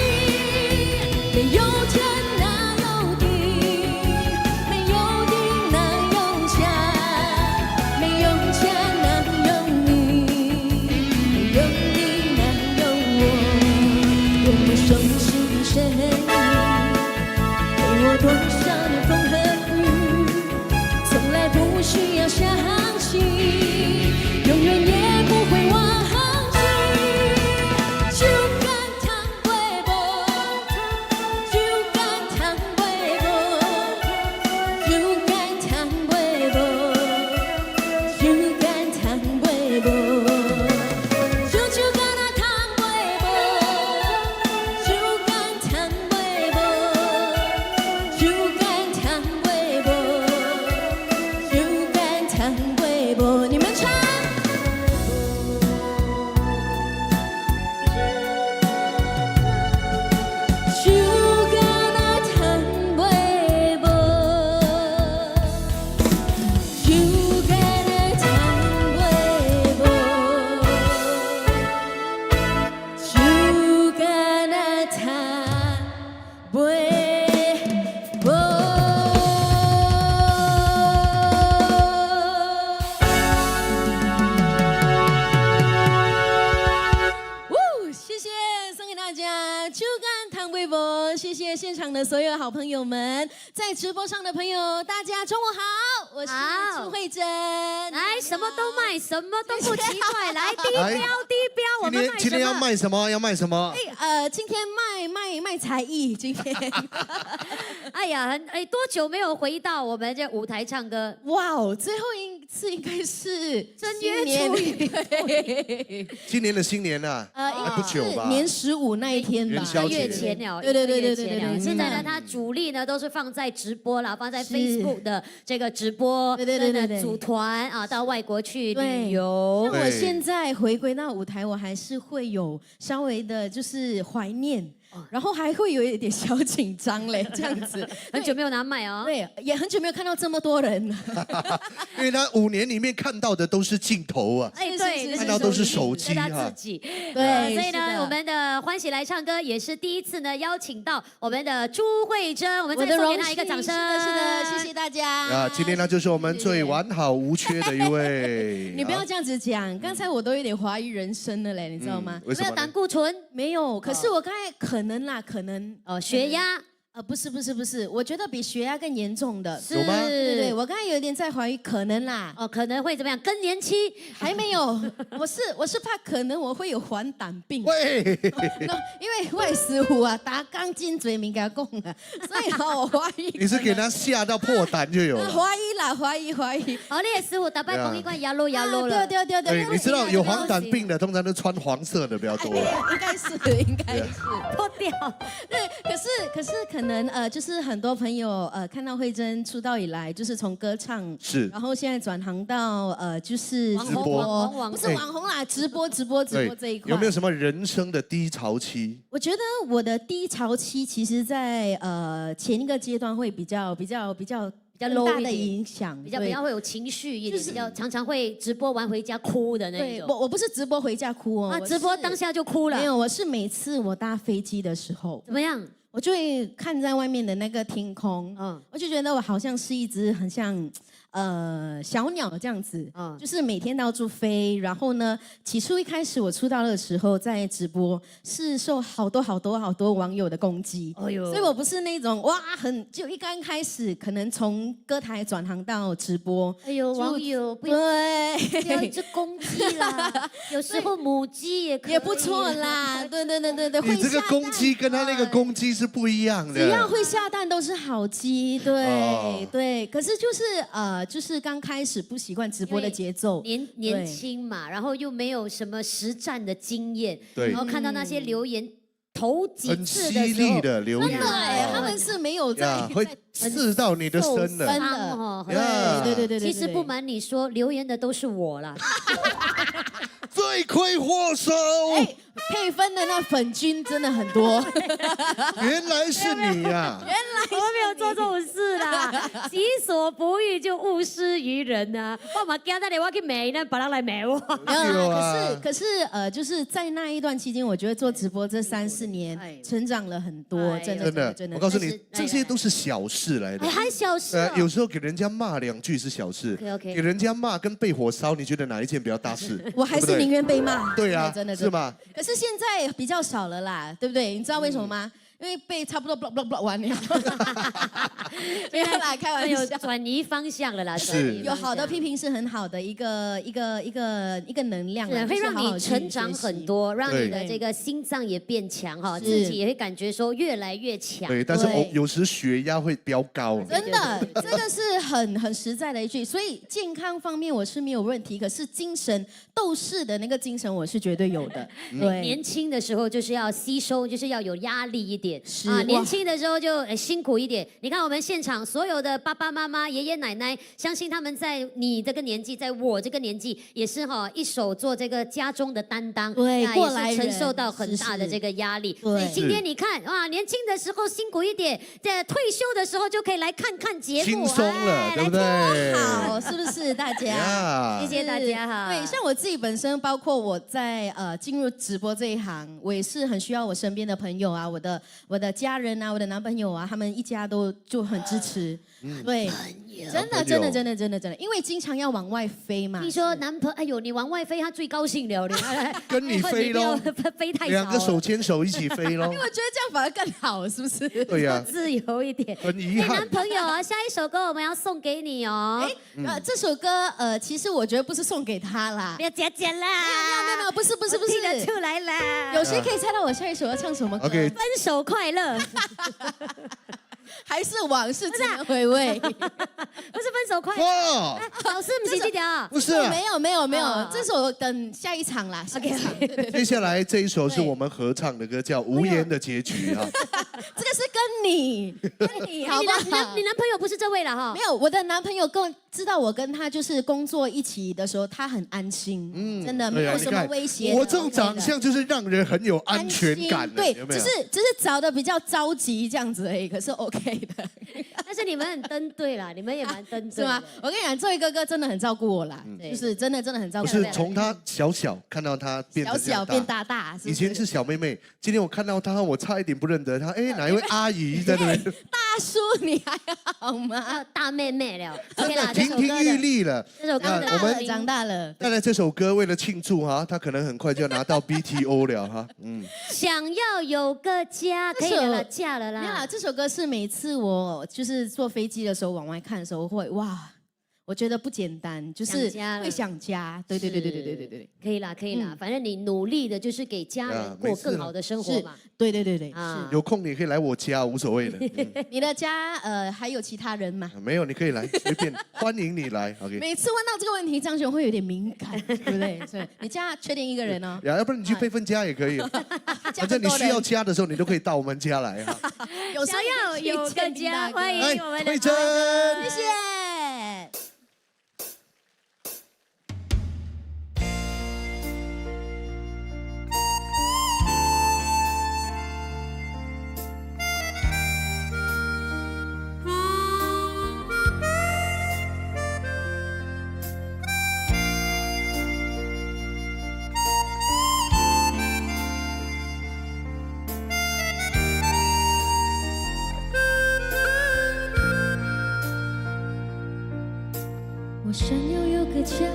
没有天哪有地，没有地哪有家，没有家哪有你，谢谢现场的所有好朋友们，在直播上的朋友，大家中午好，我是朱慧珍。来，什么都卖，什么都不奇怪。来，低标，低标，我们卖今天要什么？卖什么？要卖什么？今天卖才艺，今天哎呀，多久没有回到我们这舞台唱歌？哇哦，最后一次应该是正月初一，对，今年的新年啊，还不久吧？年15那一天吧，元宵节月前了，对对对对一个月前了对对现在呢，它主力呢都是放在直播啦，放在 Facebook 的这个直播，对对对对对组团啊，到外国去对旅游。那我现在回归到舞台，我还是会有稍微的，就是怀念，然后还会有一点小紧张嘞，这样子。很久没有拿麦哦。对，也很久没有看到这么多人了。因为他5年里面看到的都是镜头啊，哎，是对，是那看到都是手机是他哈自。己。对所以呢，是的我们的欢喜来唱歌也是第一次呢，邀请到我们的朱慧珍，我们再送给她一个掌声。是的，谢谢大家。啊，今天呢就是我们最完好无缺的一位。你不要这样子讲，刚才我都有点怀疑人生了嘞，你知道吗？没有为什么呢？胆固醇，没有，可是我刚才可能血压不是，我觉得比血压更严重的。是，有吗对对，我刚才有点在怀疑，可能啦，可能会怎么样？更年期还没有，我是怕可能我会有黄疸病。喂，因为我的师傅啊，打钢筋嘴敏感讲啊，所以我怀疑。你是给他吓到破胆就有了。怀疑啦，怀疑。哦，你的师傅打败公一罐牙露牙露了。对，对，你知道有黄疸病的通常都穿黄色的比较多。应该是。脱掉。对，可是可能就是很多朋友看到慧珍出道以来，就是从歌唱是然后现在转行到就是网红直播网红不是网红啦，直播对这一块。有没有什么人生的低潮期？我觉得我的低潮期，其实在前一个阶段会比较 low 大的一点影响，对比较会有情绪一点，就是比较常常会直播完回家哭的那一对，种。我不是直播回家哭哦，我直播是当下就哭了。没有，我是每次我搭飞机的时候，怎么样？我就会看在外面的那个天空，我就觉得我好像是一只很像小鸟这样子，就是每天到处飞。然后呢，起初一开始我出道的时候在直播，是受好多网友的攻击，哎呦所以我不是那种哇就一刚开始可能从歌台转行到直播，哎呦，就网友不要对。一直攻击啦，有时候母鸡也可以也不错啦，对，你这个公鸡跟他那个公鸡是不一样的。只要会下蛋都是好鸡，对、哦对。可是就是刚开始不习惯直播的节奏，年轻嘛，然后又没有什么实战的经验，对然后看到那些留言头几很次犀的时候利，的留言，真的哎，哦他们是没有在呀会刺到你的身真的。的哦呀对。其实不瞒你说，留言的都是我啦。罪魁祸首，配分的那粉菌真的很多，原来是你呀！我没有做这种事啦，己所不欲就勿施于人呐。我嘛惊到你，我去骂呢，别人来骂我。没有有啦啊可是就是在那一段期间，我觉得做直播这3-4年成长了很多，真的真的真，的我告诉你但是，这些都是小事来的哎，。还小事哦。有时候给人家骂2句是小事 OK，OK 给人家骂跟被火烧，你觉得哪一件比较大事？我还对不对是宁愿被骂。对啊，真的是？吗？可是现在比较少了啦，对不对？你知道为什么吗？因为被差不多 block 完了。没有啦，开玩有笑。转移方向了啦，是转移方向有好的批评是很好的一个能量啊，是会让你成长很。多，让你的对这个心脏也变强哈，是自己也会感觉说越来越强。对，但是对有时血压会飙高。真的，这个是很实在的一句，所以健康方面我是没有问题，可是精神斗士的那个精神我是绝对有的。对，年轻的时候就是要吸收，就是要有压力一点啊。是哇年轻的时候就辛苦一点。你看我们现场所有的爸爸妈妈、爷爷奶奶，相信他们在你这个年纪，在我这个年纪，也是一手做这个家中的担当，对啊过来人也是承受到很大的这个压力。所以今天你看啊，年轻的时候辛苦一点，在退休的时候就可以来看看节目，轻松了，哎对不？对？好，是不是大家？呀谢谢大家哈。对，像我自己本身，包括我在进入直播这一行，我也是很需要我身边的朋友啊，我的家人啊，我的男朋友啊，他们一家都就很支持。对，真的真的真的真的真的，因为经常要往外飞嘛。听说男朋友，哎呦，你往外飞，他最高兴了，跟你飞咯，飞太少了，两个手牵手一起飞咯。因为我觉得这样反而更好，是不是？对呀，自由一点。很遗憾男。朋友啊，下一首歌我们要送给你哦。这首歌其实我觉得不是送给他啦不，要假假啦，没有，不是，我听得出来啦。有谁可以猜到我下一首要唱什么歌 OK 分手快乐，还是往事只能回味？不是分手快乐，哇，老师不是这条。不是啊，没有啊，这首等下一场啦。下一场 OK，接下来这一首是我们合唱的歌，叫《无言的结局》啊。这个是跟你，好不好？你男朋友不是这位了哈没？有，我的男朋友跟知道我跟他就是工作一起的时候，他很安心，真的没对啊有什么你看威胁的。我这种长相就是让人很有安全感的，对，有没有？只是找的比较着急这样子而已，可是 OK 的，但是你们很登对啦，你们也蛮登对的是吗？我跟你讲，这位哥哥真的很照顾我啦，就是真的很照不顾我。是从他小看到他变成这样小变大，以前是小妹妹，今天我看到她，我差一点不认得她。哎，哪一位阿姨在那边？大叔，你还好吗？大妹妹了。OK 啦，这亭亭玉首歌的立了。这首歌的我们长大了。带来这首歌，为了庆祝哈，他可能很快就要拿到 BTO 了哈。想要有个家，可以了啦，嫁了没有啦，啦。这首歌是每次我就是坐飞机的时候往外看的时候会哇，我觉得不简单，就是想家了会想家。对，可以啦，可以啦，反正你努力的就是给家人过更好的生活嘛。对，啊是。有空你可以来我家，无所谓的。你的家还有其他人吗？没有，你可以来，随便，欢迎你来。OK。每次问到这个问题，张璇会有点敏感，对不对？是，你家确定一个人哦？要不然你去备份家也可以，反正你需要家的时候，你都可以到我们家来哈。想要有个家，欢迎我们的慧珍，谢谢。我想要有个家，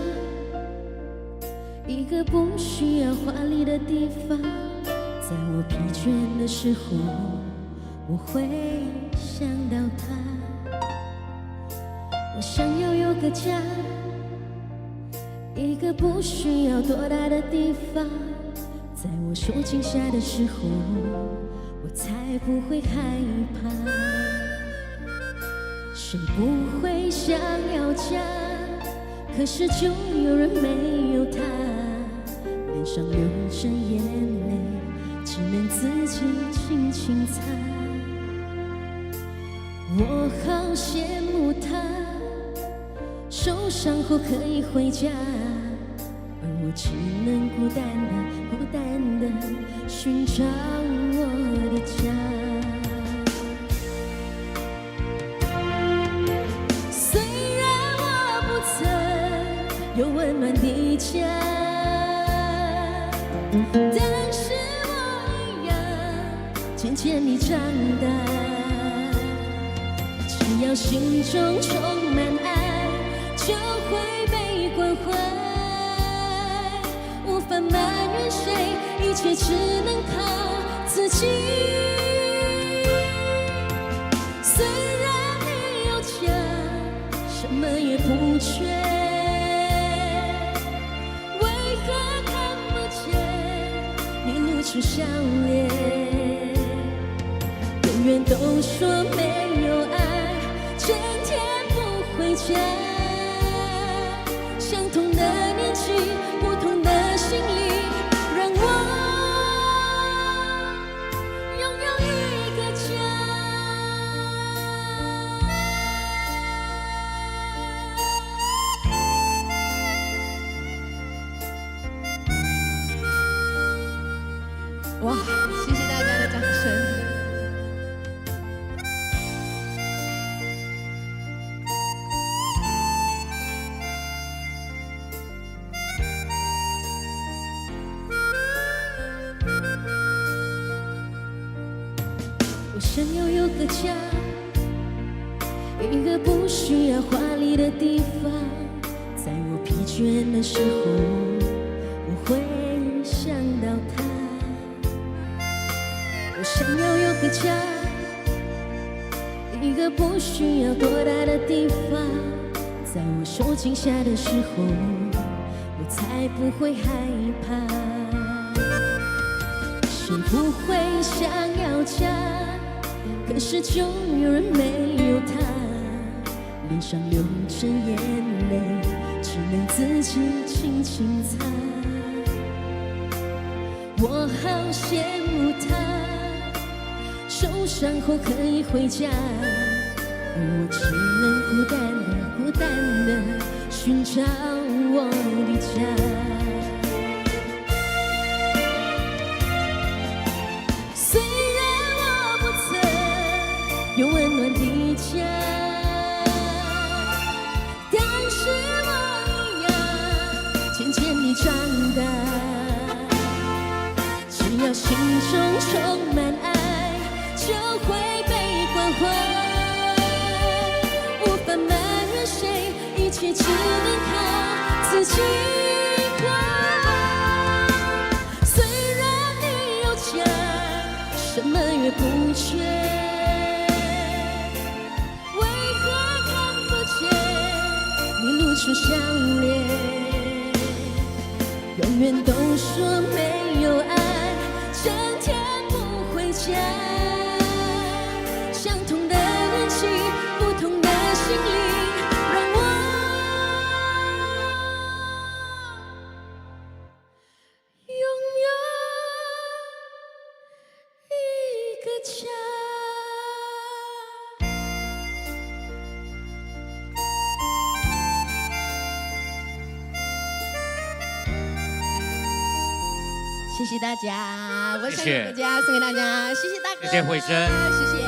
一个不需要华丽的地方。在我疲倦的时候，我会想到他。我想要有个家，一个不需要多大的地方。在我受惊吓的时候，我才不会害怕。谁不会想要家？可是就有人没有他，脸上流着眼泪，只能自己轻轻擦。我好羡慕他，受伤后可以回家，而我只能孤单的寻找我的家。有温暖的家，但是我一样渐渐地长大。只要心中充满爱，就会被关怀。无法埋怨谁，一切只能靠自己。虽然你有家，什么也不缺。露出笑脸，永远都说没有爱，整天不回家。相同的年纪，不同的心理，让我拥有一个家。哇，谢谢大家的掌声。我想要有个家，一个不需要华丽的地方，在我疲倦的时候，我会想到他。我想要有个家，一个不需要多大的地方，在我受惊吓的时候，我才不会害怕。谁不会想要家？可是就有人没有他，脸上流着眼泪，只能自己轻轻擦。我好羡慕他，受伤后可以回家，而我只能孤单的寻找我的家。虽然我不曾有温暖的家，但是我一样渐渐地长大。只要心中充满爱，就会被关怀。无法埋怨谁，一切只能靠自己过。虽然你有家，什么也不缺，为何看不见你露出笑脸？永远都说没有爱，整天不回家。相同的人情，不同的心灵，让我拥有一个家。谢谢大家，我想有个家送给大家，谢谢大哥，谢谢慧珍，谢谢。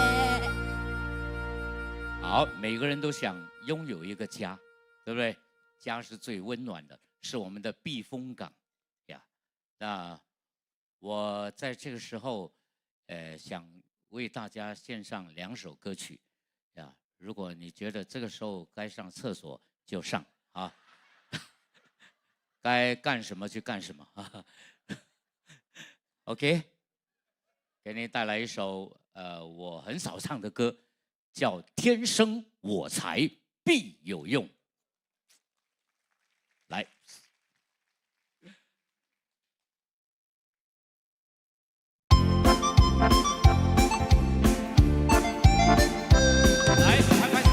好，每个人都想拥有一个家，对不对？家是最温暖的，是我们的避风港呀。那我在这个时候，想为大家献上2首歌曲呀。如果你觉得这个时候该上厕所就上啊，该干什么就干什么啊。OK， 给你带来一首我很少唱的歌，叫《天生我材必有用》。来，来，拍拍手。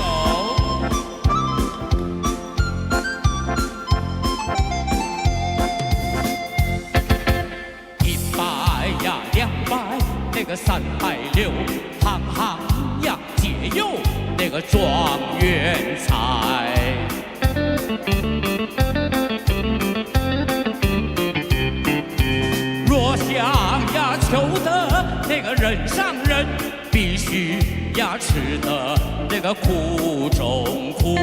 100呀，200，那个360，行行呀皆有那个状元才。若想呀求得那个人上人，必须呀吃得那个苦中苦。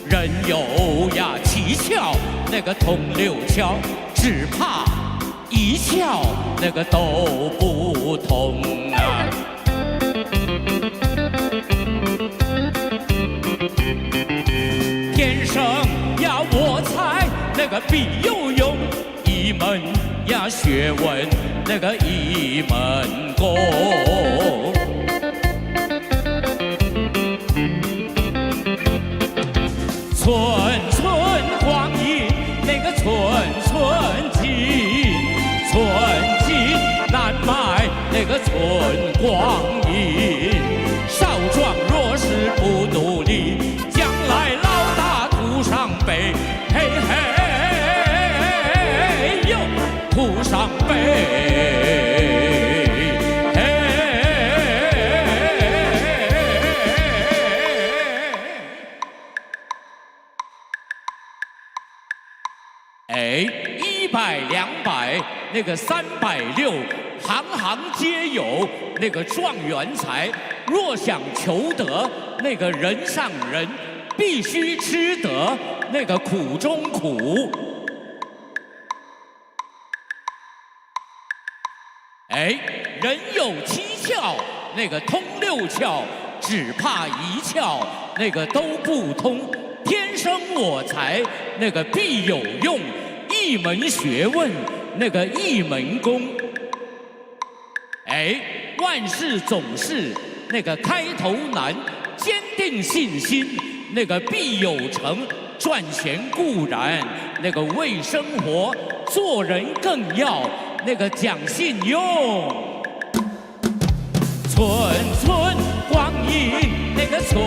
人有呀7窍，那个通6窍，只怕1窍那个都不通啊。天生呀我材那个必有用，一门呀学问那个一门功。寸寸光阴，那个寸寸金，寸金难买那个寸光阴。少壮若是不努力，将来老大徒伤悲。嘿嘿哟，徒伤悲。100、200，那个360，行行皆有那个状元才。若想求得那个人上人，必须吃得那个苦中苦。哎，人有七窍，那个通六窍，只怕一窍，那个都不通。天生我材，那个必有用。一门学问，那个一门功。哎，万事总是那个开头难，坚定信心，那个必有成。赚钱固然，那个为生活，做人更要那个讲信用。寸寸光阴，那个寸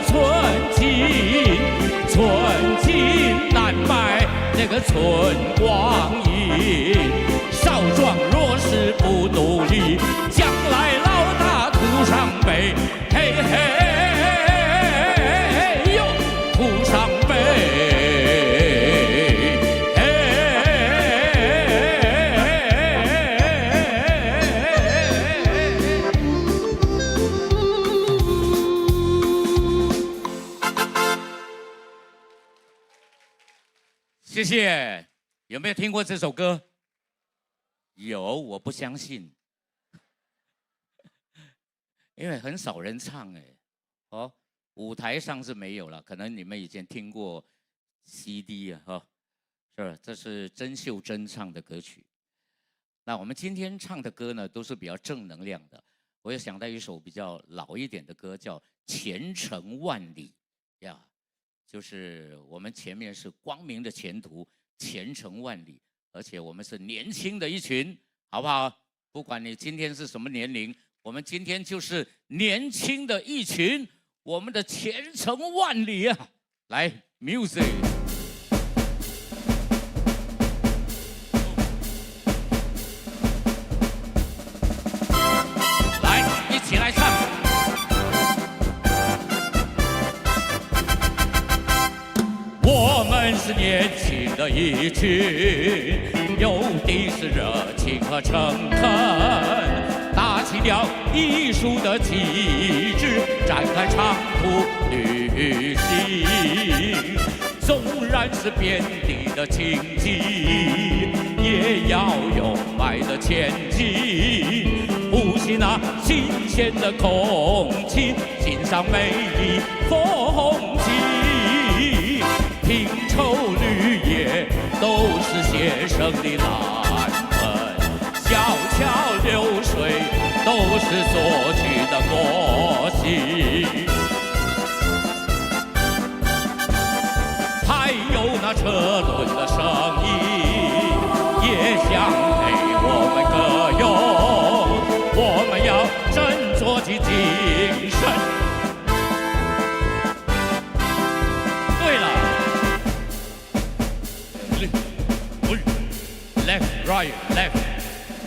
寸金，寸金难买那个寸光阴。少壮若是不努力，将来老大徒伤悲。嘿嘿。谢谢，有没有听过这首歌？有，我不相信，因为很少人唱哎。哦，舞台上是没有了，可能你们以前听过 CD 啊，哈，是，这是甄秀珍唱的歌曲。那我们今天唱的歌呢，都是比较正能量的。我也想到一首比较老一点的歌，叫《前程万里》呀。就是我们前面是光明的前途，前程万里，而且我们是年轻的一群，好不好？不管你今天是什么年龄，我们今天就是年轻的一群，我们的前程万里啊！来 ，music。来，一起来唱。我们是年轻的一群，有的是热情和诚恳，打起了艺术的旗帜，展开长途旅行。纵然是遍地的荆棘，也要勇迈的前进，呼吸那新鲜的空气，欣赏美丽风景。拼凑绿叶都是写生的蓝本，小桥流水都是所取的默契，还有那车轮的声音，也想陪我们歌咏。我们要振作起精神。Left, right, left,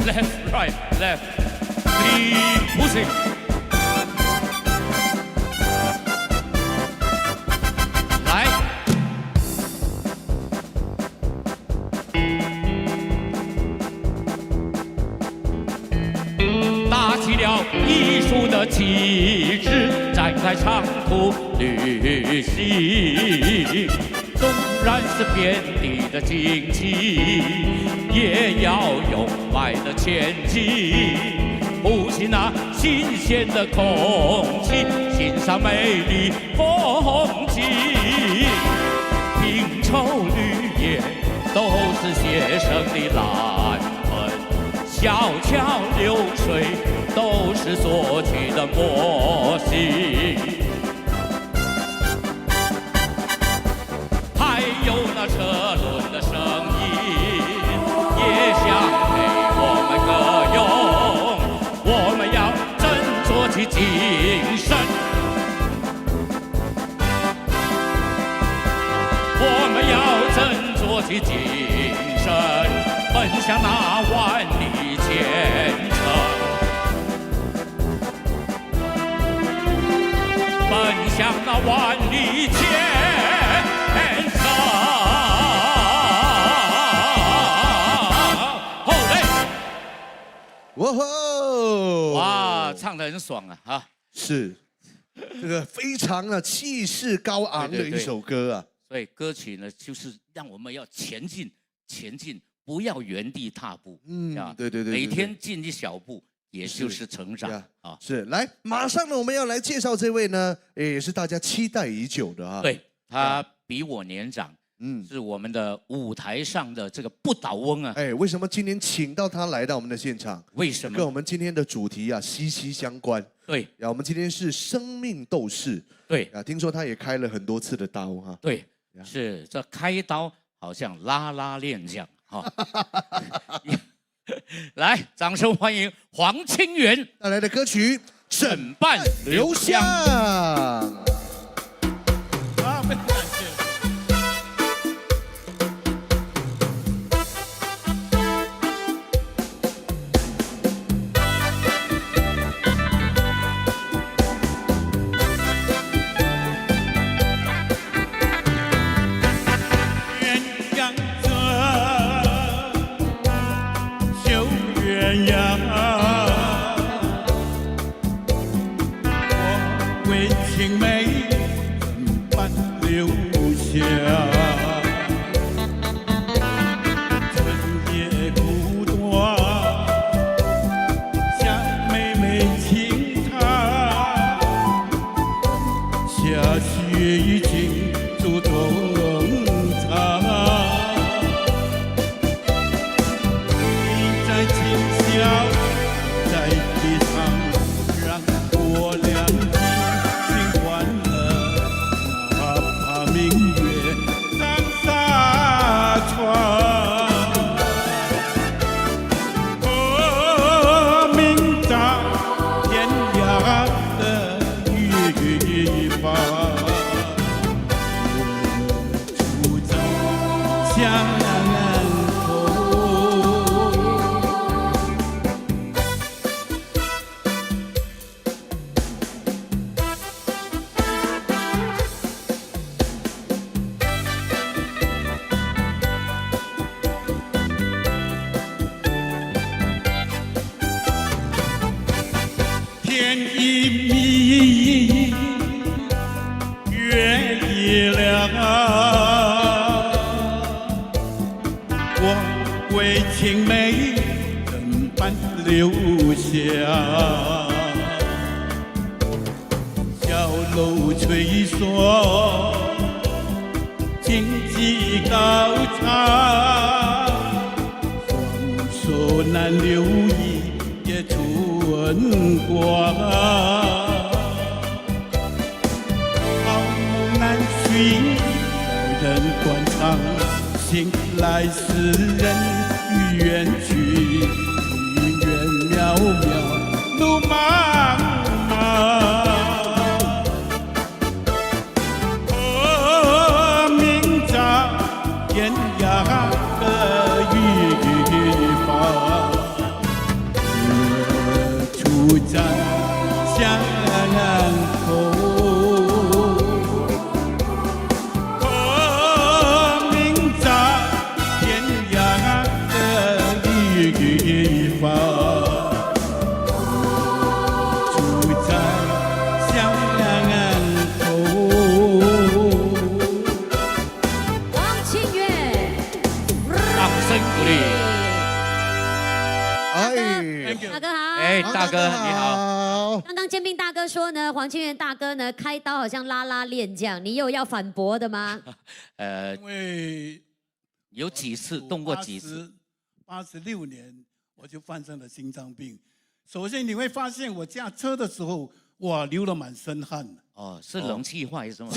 left, right, left. Keep pushing. 来，打起了艺术的旗帜，展开长途旅行。纵然是遍地的荆棘，也要勇迈的前进，呼吸那新鲜的空气，欣赏美丽风景。拼凑绿叶都是写生的蓝本，小桥流水都是所取的默契。有那车轮的声音，也想陪我们歌咏。我们要振作起精神，我们要振作起精神，奔向那万里前程，奔向那万里前程。哇吼！哇，唱得很爽啊！哈，是这个非常的气势高昂的一首歌啊。所以歌曲呢，就是让我们要前进，前进，不要原地踏步，对，每天进一小步，也就是成长啊。是，来，马上呢，我们要来介绍这位呢，也是大家期待已久的啊。对，他比我年长，是我们的舞台上的这个不倒翁啊。为什么今天请到他来到我们的现场？为什么？跟我们今天的主题啊息息相关。对，我们今天是生命斗士。对，听说他也开了很多次的刀哈。对，是这开刀好像拉拉链这样哈。来，掌声欢迎黄清源带来的歌曲《枕畔留香》。天一明，月一亮，我为青梅怎般留下？小楼吹锁，荆棘高唱，双手难留意。也春光，好难寻，有人断肠，醒来世人欲远去，云远渺渺，路茫茫。明朝天涯的一方。不在江口，明在天涯的一方，住在江口。黄清源，掌声鼓励。大哥好。大哥你好。刚刚建斌大哥说呢，黄清源大哥呢开刀好像拉拉链这样，你有要反驳的吗？因为有几次动过几次？86年我就患上了心脏病。首先你会发现我驾车的时候，哇，流了满身汗。哦，是冷气坏是吗？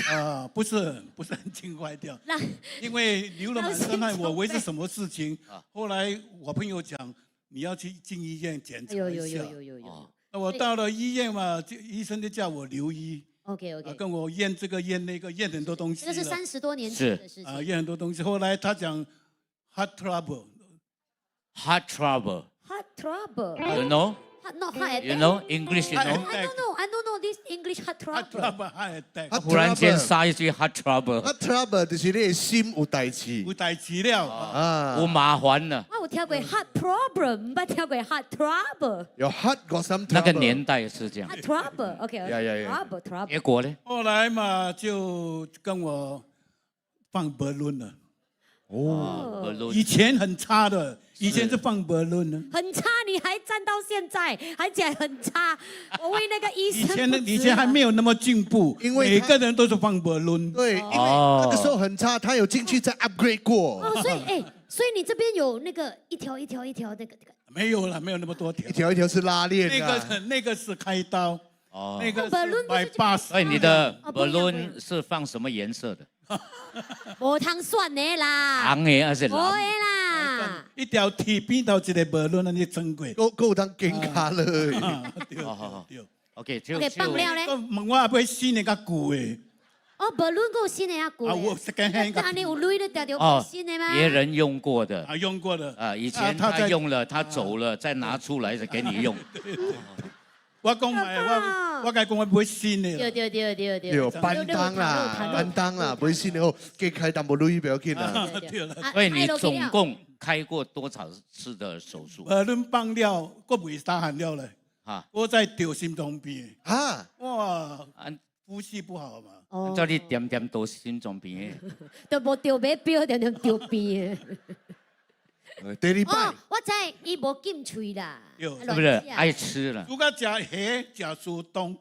不是很轻坏掉。因为流了满身汗，我为是什么事情？后来我朋友讲。你要去进医院检查一下。有。那我到了医院嘛，医生就叫我留医。OK。跟我验这个验那个，验很多东西。这是30多年前的事情。验很多东西。后来他讲 heart trouble。heart trouble。heart trouble。You know？ Not heart attack. You know English? You know? I don't know this English heart trouble. heart trouble, heart attack. 忽然间杀一句 heart trouble。heart trouble 就是你的心有代志。有代志了。有麻烦了。我听过 heart problem， 不听过 heart trouble。有 heart got some trouble。那个年代是这样。 heart trouble，OK。trouble。结果呢？后来嘛，就跟我放 balloon 了。哦以前很差的，以前是放 balloon 呢。很差，你还站到现在，还讲很差。我为那个医生以前还没有那么进步，因为每个人都是放 balloon。对，因为那个时候很差，他有进去再 upgrade 过。哦，所以你这边有那个一条那个。没有了，没有那么多条。一条一条是拉链的。那个是开刀。哦，那个是180。所以你的 balloon 是放什么颜色的？无通选的啦，红的还是无的蓝？啦。一条铁边头一个 balloon 安尼装过。够当金卡了。对。 OK， 放了咧。问我要买新的较旧的。哦，balloon 够新的啊，旧的。我second hand。那你有累的掉掉新的吗？别人用过的。用过的。以前他用了，他走了，再拿出来再给你用。我讲买，我该讲我买新的。对，班当啦，买新的后给开淡薄累不要紧啦。所以你总共开过多少次的手术？balloon放了，我未打喊了嘞。我在掉心脏病。哇，呼吸不好嘛。叫你点点都心脏病的。都无掉尾标，点掉边的。第二摆，我知伊无禁喙啦，是不是爱吃了？如果食虾、食苏东。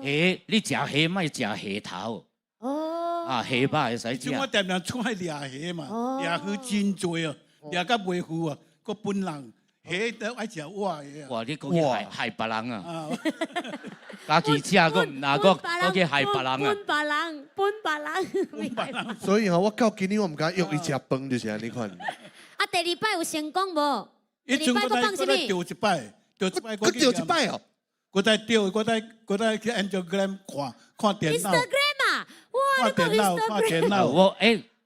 虾，你食虾莫食虾头。虾巴会使食。我常常出去掠虾嘛，掠去真多哦，掠到袂赴啊，佮本人虾都爱食活的啊。哇，你讲去害别人啊！家己食佮唔拿佮去害别人啊！本别人。所以我到今年我唔敢约伊食饭，就是安尼款。第二摆有成功无？第二摆我再丢一摆，我丢一摆哦。我再丢，我再去 Instagram 看电脑。Instagram 啊，哇，看电脑。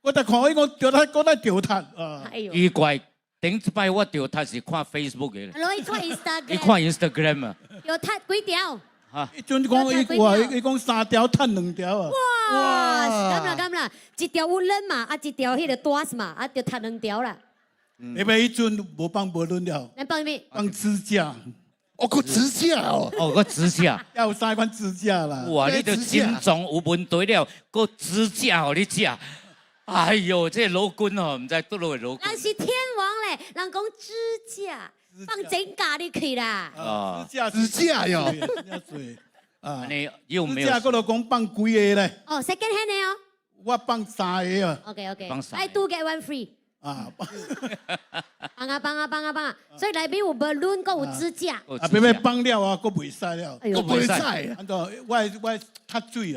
我再看，我再丢他啊。奇怪，顶一摆我丢他是看 Facebook 嘅。你看 Instagram。你看 Instagram 啊？丢他几条？伊阵讲伊讲3条赚2条啊。哇，咁啦，一条有人嘛，一条迄个大嘛，就赚2条啦。因为迄阵无放balloon了，咱放咩？放指甲。个指甲哦。个指甲。要有3款指甲啦。哇，你的心脏有问题了，个指甲互你食。哎呦，这老君哦，唔知倒落去老君。人是天王嘞，人讲指甲放整假你去啦。指甲哟。你又没有？指甲嗰度讲放几个咧？second hand 的哦。我放3个啊。OK。放3。I do get one free。放啊！所以内面有 balloon， 佮有指甲。别放了啊，佮袂使了。佮袂使。安怎？我脱水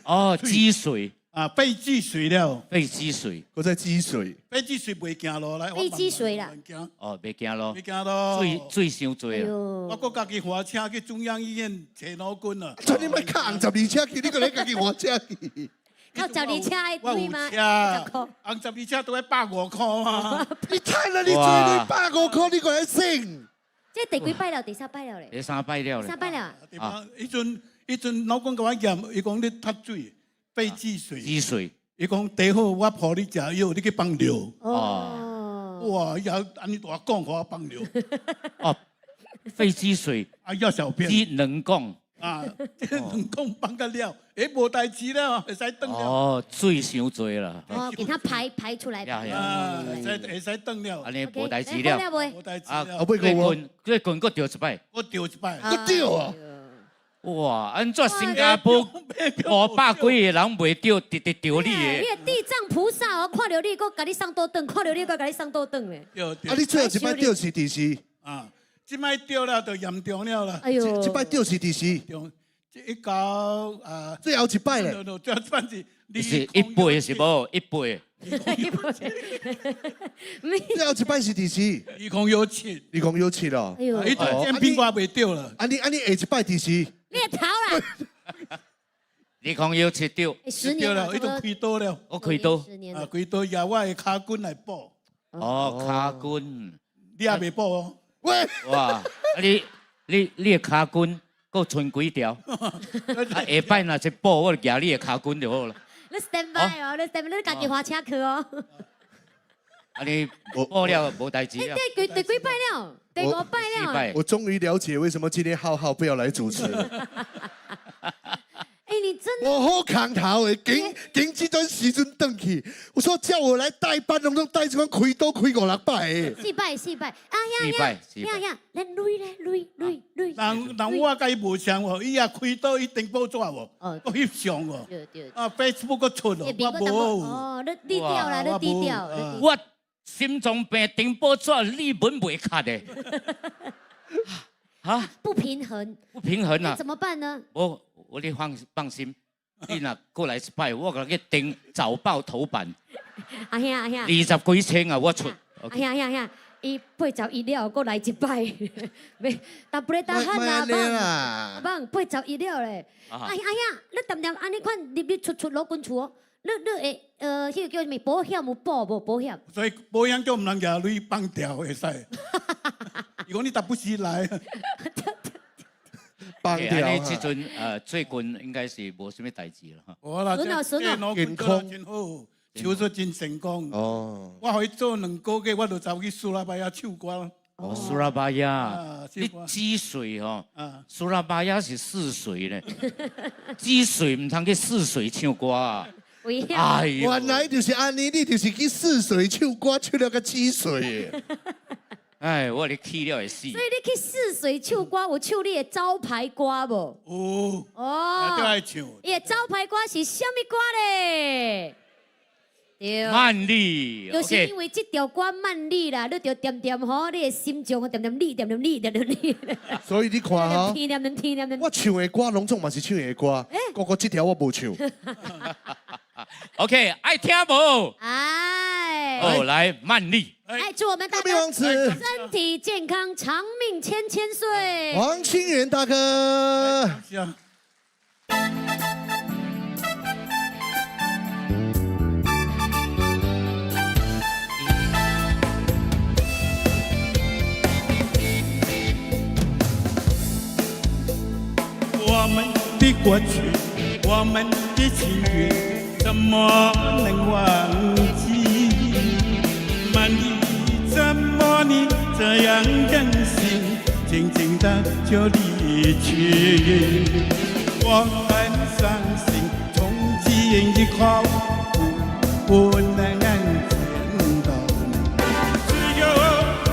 啊。积水。被积水了。被积水。我在积水。被积水袂行路来。被积水啦。袂行咯。袂行咯。水伤多啊。我佮家己花车去中央医院找老君啊。叫你咪扛12车去，你个人家己花车去。靠12车爱对吗？10块。按12车都要150块嘛。你太了，你最你150块，你个来省。这第几摆了？第3摆了咧。第3摆了。3摆了。迄阵老公甲我验，伊讲你脱水，被积水。积水。伊讲第好，我抱你食药，你去放尿。哇，也安尼大讲，我放尿。肺积水。要小便。积能讲。能讲放个了，无代志了，会使转了。水伤多了。给它排出来。会使转了。安尼无代志了。无代志了。后尾最近佫丢一摆。我丢一摆。佫丢啊！哇，安怎新加坡500几个人袂丢，直丢你的？你地藏菩萨哦，看到你佫甲你送倒转，看到你佫甲你送倒转嘞。你最后一摆丢是第四。即摆丢了就严重了啦。哎呦，即摆丢是第四。一到最后一摆咧。最后一摆是1倍是无？1倍。最后一摆是第四。你讲有七咯。哎呦，伊对煎饼我袂丢了。你下一摆第四。你头啦。你讲有7丢。10年了，伊都开刀了。我开刀。开刀由我的骹筋来补。骹筋。你也袂补哦。喂，哇！你的骹筋够剩几条？下摆若一补，我就夹你的骹筋就好了。你 stand by 哦，你 stand by， 你家己花车去哦。你补了无代志了。第几摆了？第5摆了。我终于了解为什么今天浩浩不要来主持了。你真的我好扛头的，经这段时阵回去，我说叫我来代班，拢带这款开刀开500-600的。四拜，啊呀，来累，人我甲伊无相哦，伊也开刀一定报纸哦，我翕相哦，啊 Facebook 个出哦，我无。哦，你低调啦，你低调。我心脏病订报纸，你文袂卡的。啊，不平衡啊！怎么办呢？我你放心，你若过来一摆，我甲你订早报头版。阿兄20几千啊，我出。阿兄，伊81了，过来一摆，袂大不咧大汉啊，棒81了咧。阿兄，你淡淡安尼款入出老滚厝哦，你会迄个叫什么保险有保无保险？所以保险叫唔能举你放掉会使。如果你打不起来，放掉。你这阵最近应该是无什么代志了哈。我啦，健康真好，手术真成功。哦，我可以做2个月，我就走去苏拉巴雅唱歌。哦，苏拉巴雅，你几岁哦？苏拉巴雅是4岁呢，几岁唔通去4岁唱歌啊？哎，原来就是安尼，你就是去4岁唱歌，唱了个7岁。哎，我你气了会死。所以你去4岁唱歌，有唱你的招牌歌无？哦，都爱唱。伊的招牌歌是什么歌咧？对，慢力，就是因为这条歌慢力啦，你就点点吼，你的心中点点力。所以你看哈，我唱的歌拢总嘛是唱的歌，个这条我无唱。OK， 爱听无？哎，哦，来慢力。祝我们大家身体健康，长命千岁。黄清源大哥。我们的过去，我们的情缘，怎么能忘记？慢你怎么你这样任性，静静的就离去？我很伤心，从今以后不能见到你，只有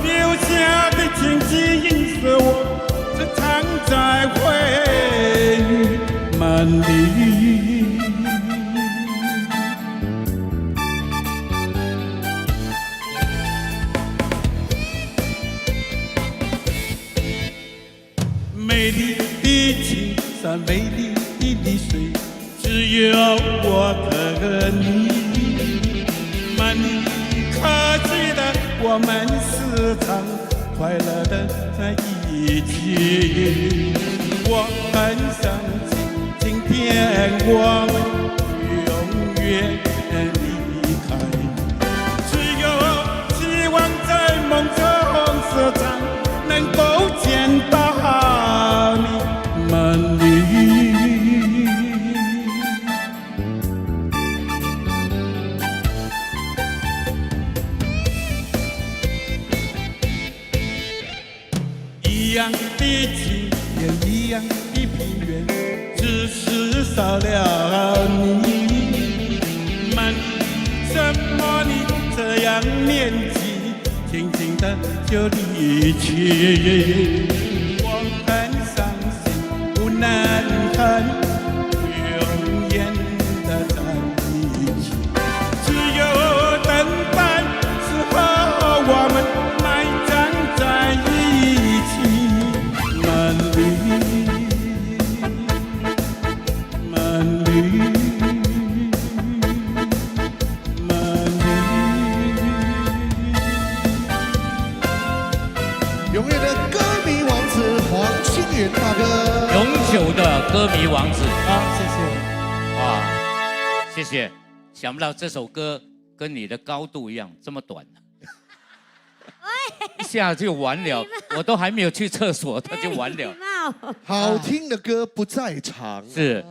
留下的情记映射我，只藏在回忆满里。美丽的青山，美丽的丽水，只有我和你。满你可记得我们时常快乐的在一起？我很伤心，今天我们永远离开。只有希望在梦中时常能够见到你，满里。一样的情缘，一样的平原，只是少了你。满里怎么你这样年纪轻轻的就离去？我很伤心，不能很永远的在一起。只有等待时候，我们埋葬在一起。满里，满里。永远的歌迷王子黄清源大哥，永久的歌迷王子啊，谢谢。哇，谢谢！想不到这首歌跟你的高度一样这么短，一下就完了，我都还没有去厕所，它就完了。好听的歌不在场，是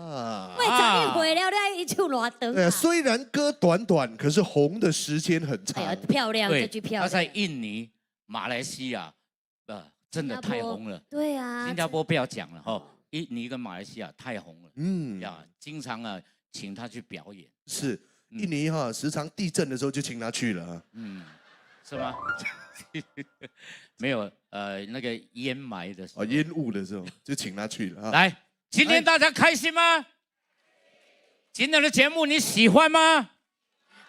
为长你毁了，你一唱偌长。对，虽然歌短短，可是红的时间很长。哎呀，漂亮，这句漂亮。他在印尼、马来西亚，真的太红了。对啊，新加坡不要讲了哈，印尼跟马来西亚太红了，经常啊请他去表演。是，印尼哈时常地震的时候就请他去了啊。是吗？没有，那个烟霾的时候，烟雾的时候就请他去了啊。来，今天大家开心吗？今天的节目你喜欢吗？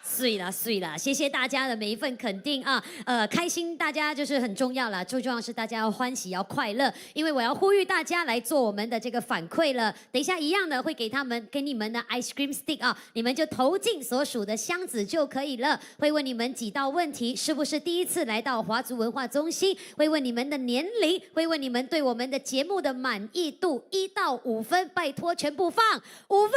碎啦，谢谢大家的每一份肯定啊，开心大家就是很重要啦，最重要是大家要欢喜要快乐，因为我要呼吁大家来做我们的这个反馈了，等一下一样的会给你们的 ice cream stick 啊，你们就投进所属的箱子就可以了，会问你们几道问题，是不是第一次来到华族文化中心，会问你们的年龄，会问你们对我们的节目的满意度，1到5分，拜托全部放5分。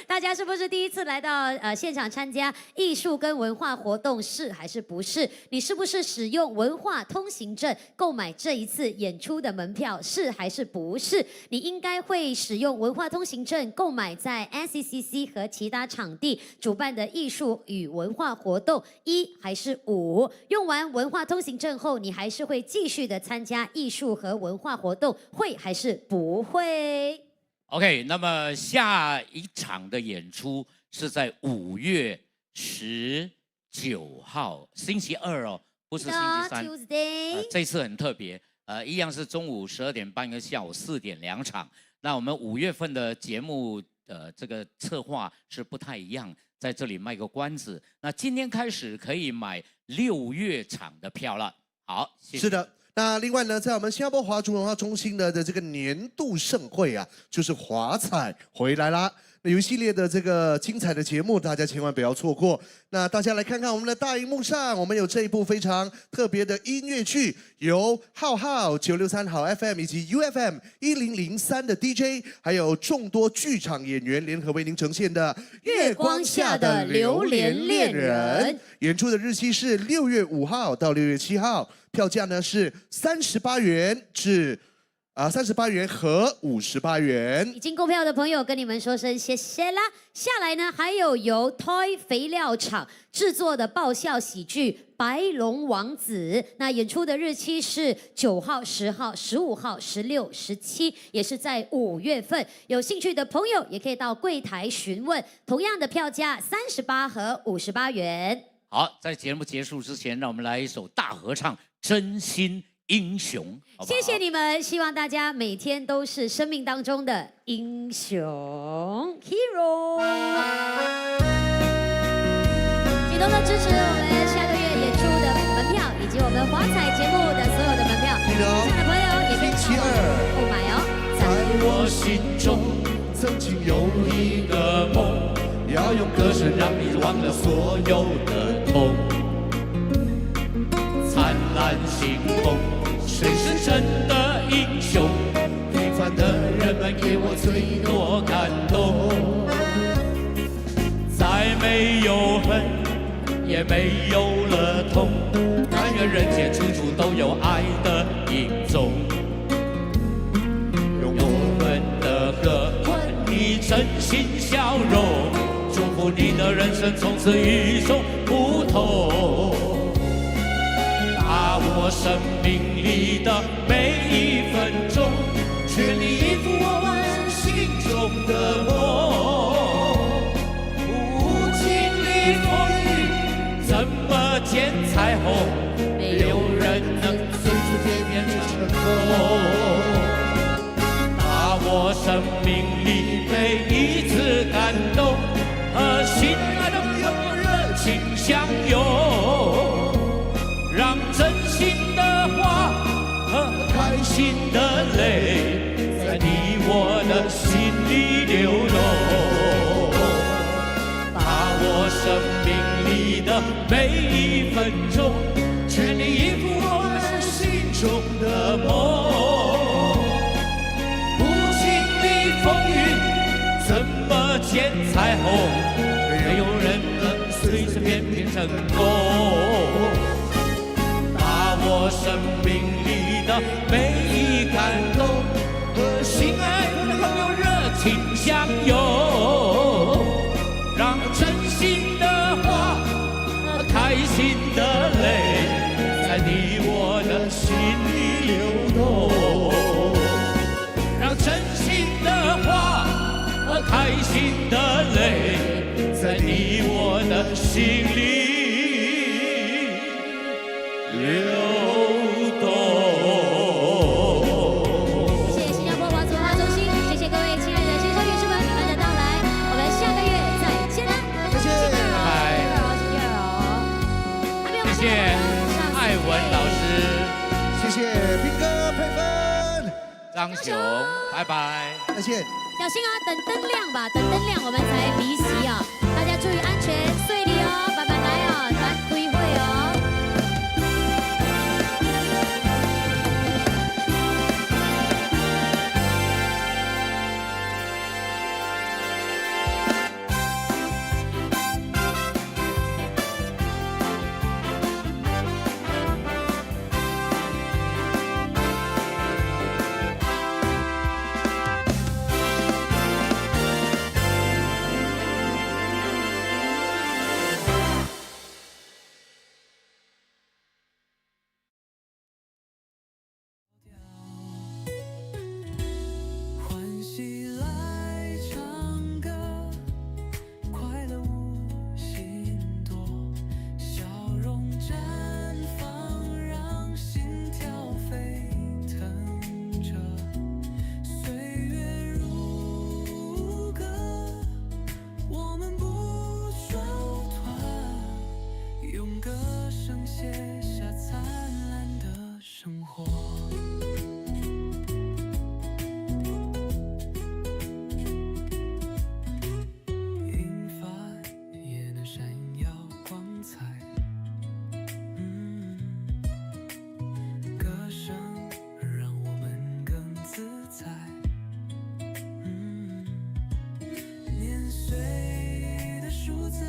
大家是不是第一次来到现场参加艺术跟文化活动，是还是不是？你是不是使用文化通行证购买这一次演出的门票，是还是不是？你应该会使用文化通行证购买在 NCCC 和其他场地主办的艺术与文化活动，1还是5？用完文化通行证后，你还是会继续的参加艺术和文化活动，会还是不会？OK， 那么下一场的演出是在5月19号，星期2哦，不是星期3。Tuesday。这次很特别，一样是中午12点半跟下午4点2场。那我们5月份的节目这个策划是不太一样，在这里卖个关子。那今天开始可以买6月场的票了。好，谢谢。是的。那另外呢，在我们新加坡华族文化中心的这个年度盛会啊，就是华彩回来啦。那有一系列的这个精彩的节目，大家千万不要错过。那大家来看看我们的大荧幕上，我们有这一部非常特别的音乐剧，由浩浩963好 FM 以及 UFM 1003的 DJ， 还有众多剧场演员联合为您呈现的《月光下的榴莲恋人》。演出的日期是6月5号到6月7号，票价呢是38元至38元和58元。已经购票的朋友跟你们说声谢谢啦。下来呢，还有由 Toy 肥料厂制作的爆笑喜剧《白龙王子》，那演出的日期是9号、10号、15号、16、17，也是在5月份。有兴趣的朋友也可以到柜台询问，同样的票价38和58元。好，在节目结束之前，让我们来一首大合唱《真心英雄》好不好？谢谢你们，希望大家每天都是生命当中的英雄 hero。请多多支持我们下个月演出的门票，以及我们华彩节目的所有的门票。记得哦，现在的朋友也可以星期2购买哦。在我心中曾经有一个梦，要用歌声让你忘了所有的痛。灿烂星空，谁是真的英雄？平凡的人们给我最多感动。再没有恨，也没有了痛，但愿人间处处都有爱的影踪。用我们的歌换你真心笑容，祝福你的人生从此与众不同。把握生命里的每一分钟，全力以赴我们心中的梦。不经历风雨，怎么见彩虹？没有人能随随便便成功。把握生命里每一次感动，和心爱的朋友热情相拥，让真心的话和开心的泪在你我的心里流动。把握生命里的每一分钟，全力以赴我们心中的梦。不经历风雨，怎么见彩虹？没有人能随随便便成功。把握生命里的每一感动，和心爱的朋友热情相拥，让真心的话和开心的泪在你我的心里流动，让心里流动。谢谢新加坡王子文化中心，谢谢各位亲爱的线上乐师们你们的到来，我们下个月再见啦，再见，拜拜。谢谢艾文老师，谢谢斌哥、佩芬、张雄，拜拜。再见。小心啊，等灯亮吧，等灯亮我们才离席啊，大家注意安全，顺利哦，慢慢来哦，咱开会哦。欢喜来唱歌，快乐无心多，笑容绽放，让心跳沸腾着。岁月如歌，我们不手段，用歌声写下灿烂的生活。银发也能闪耀光彩，歌声让我们更自在，年岁的数字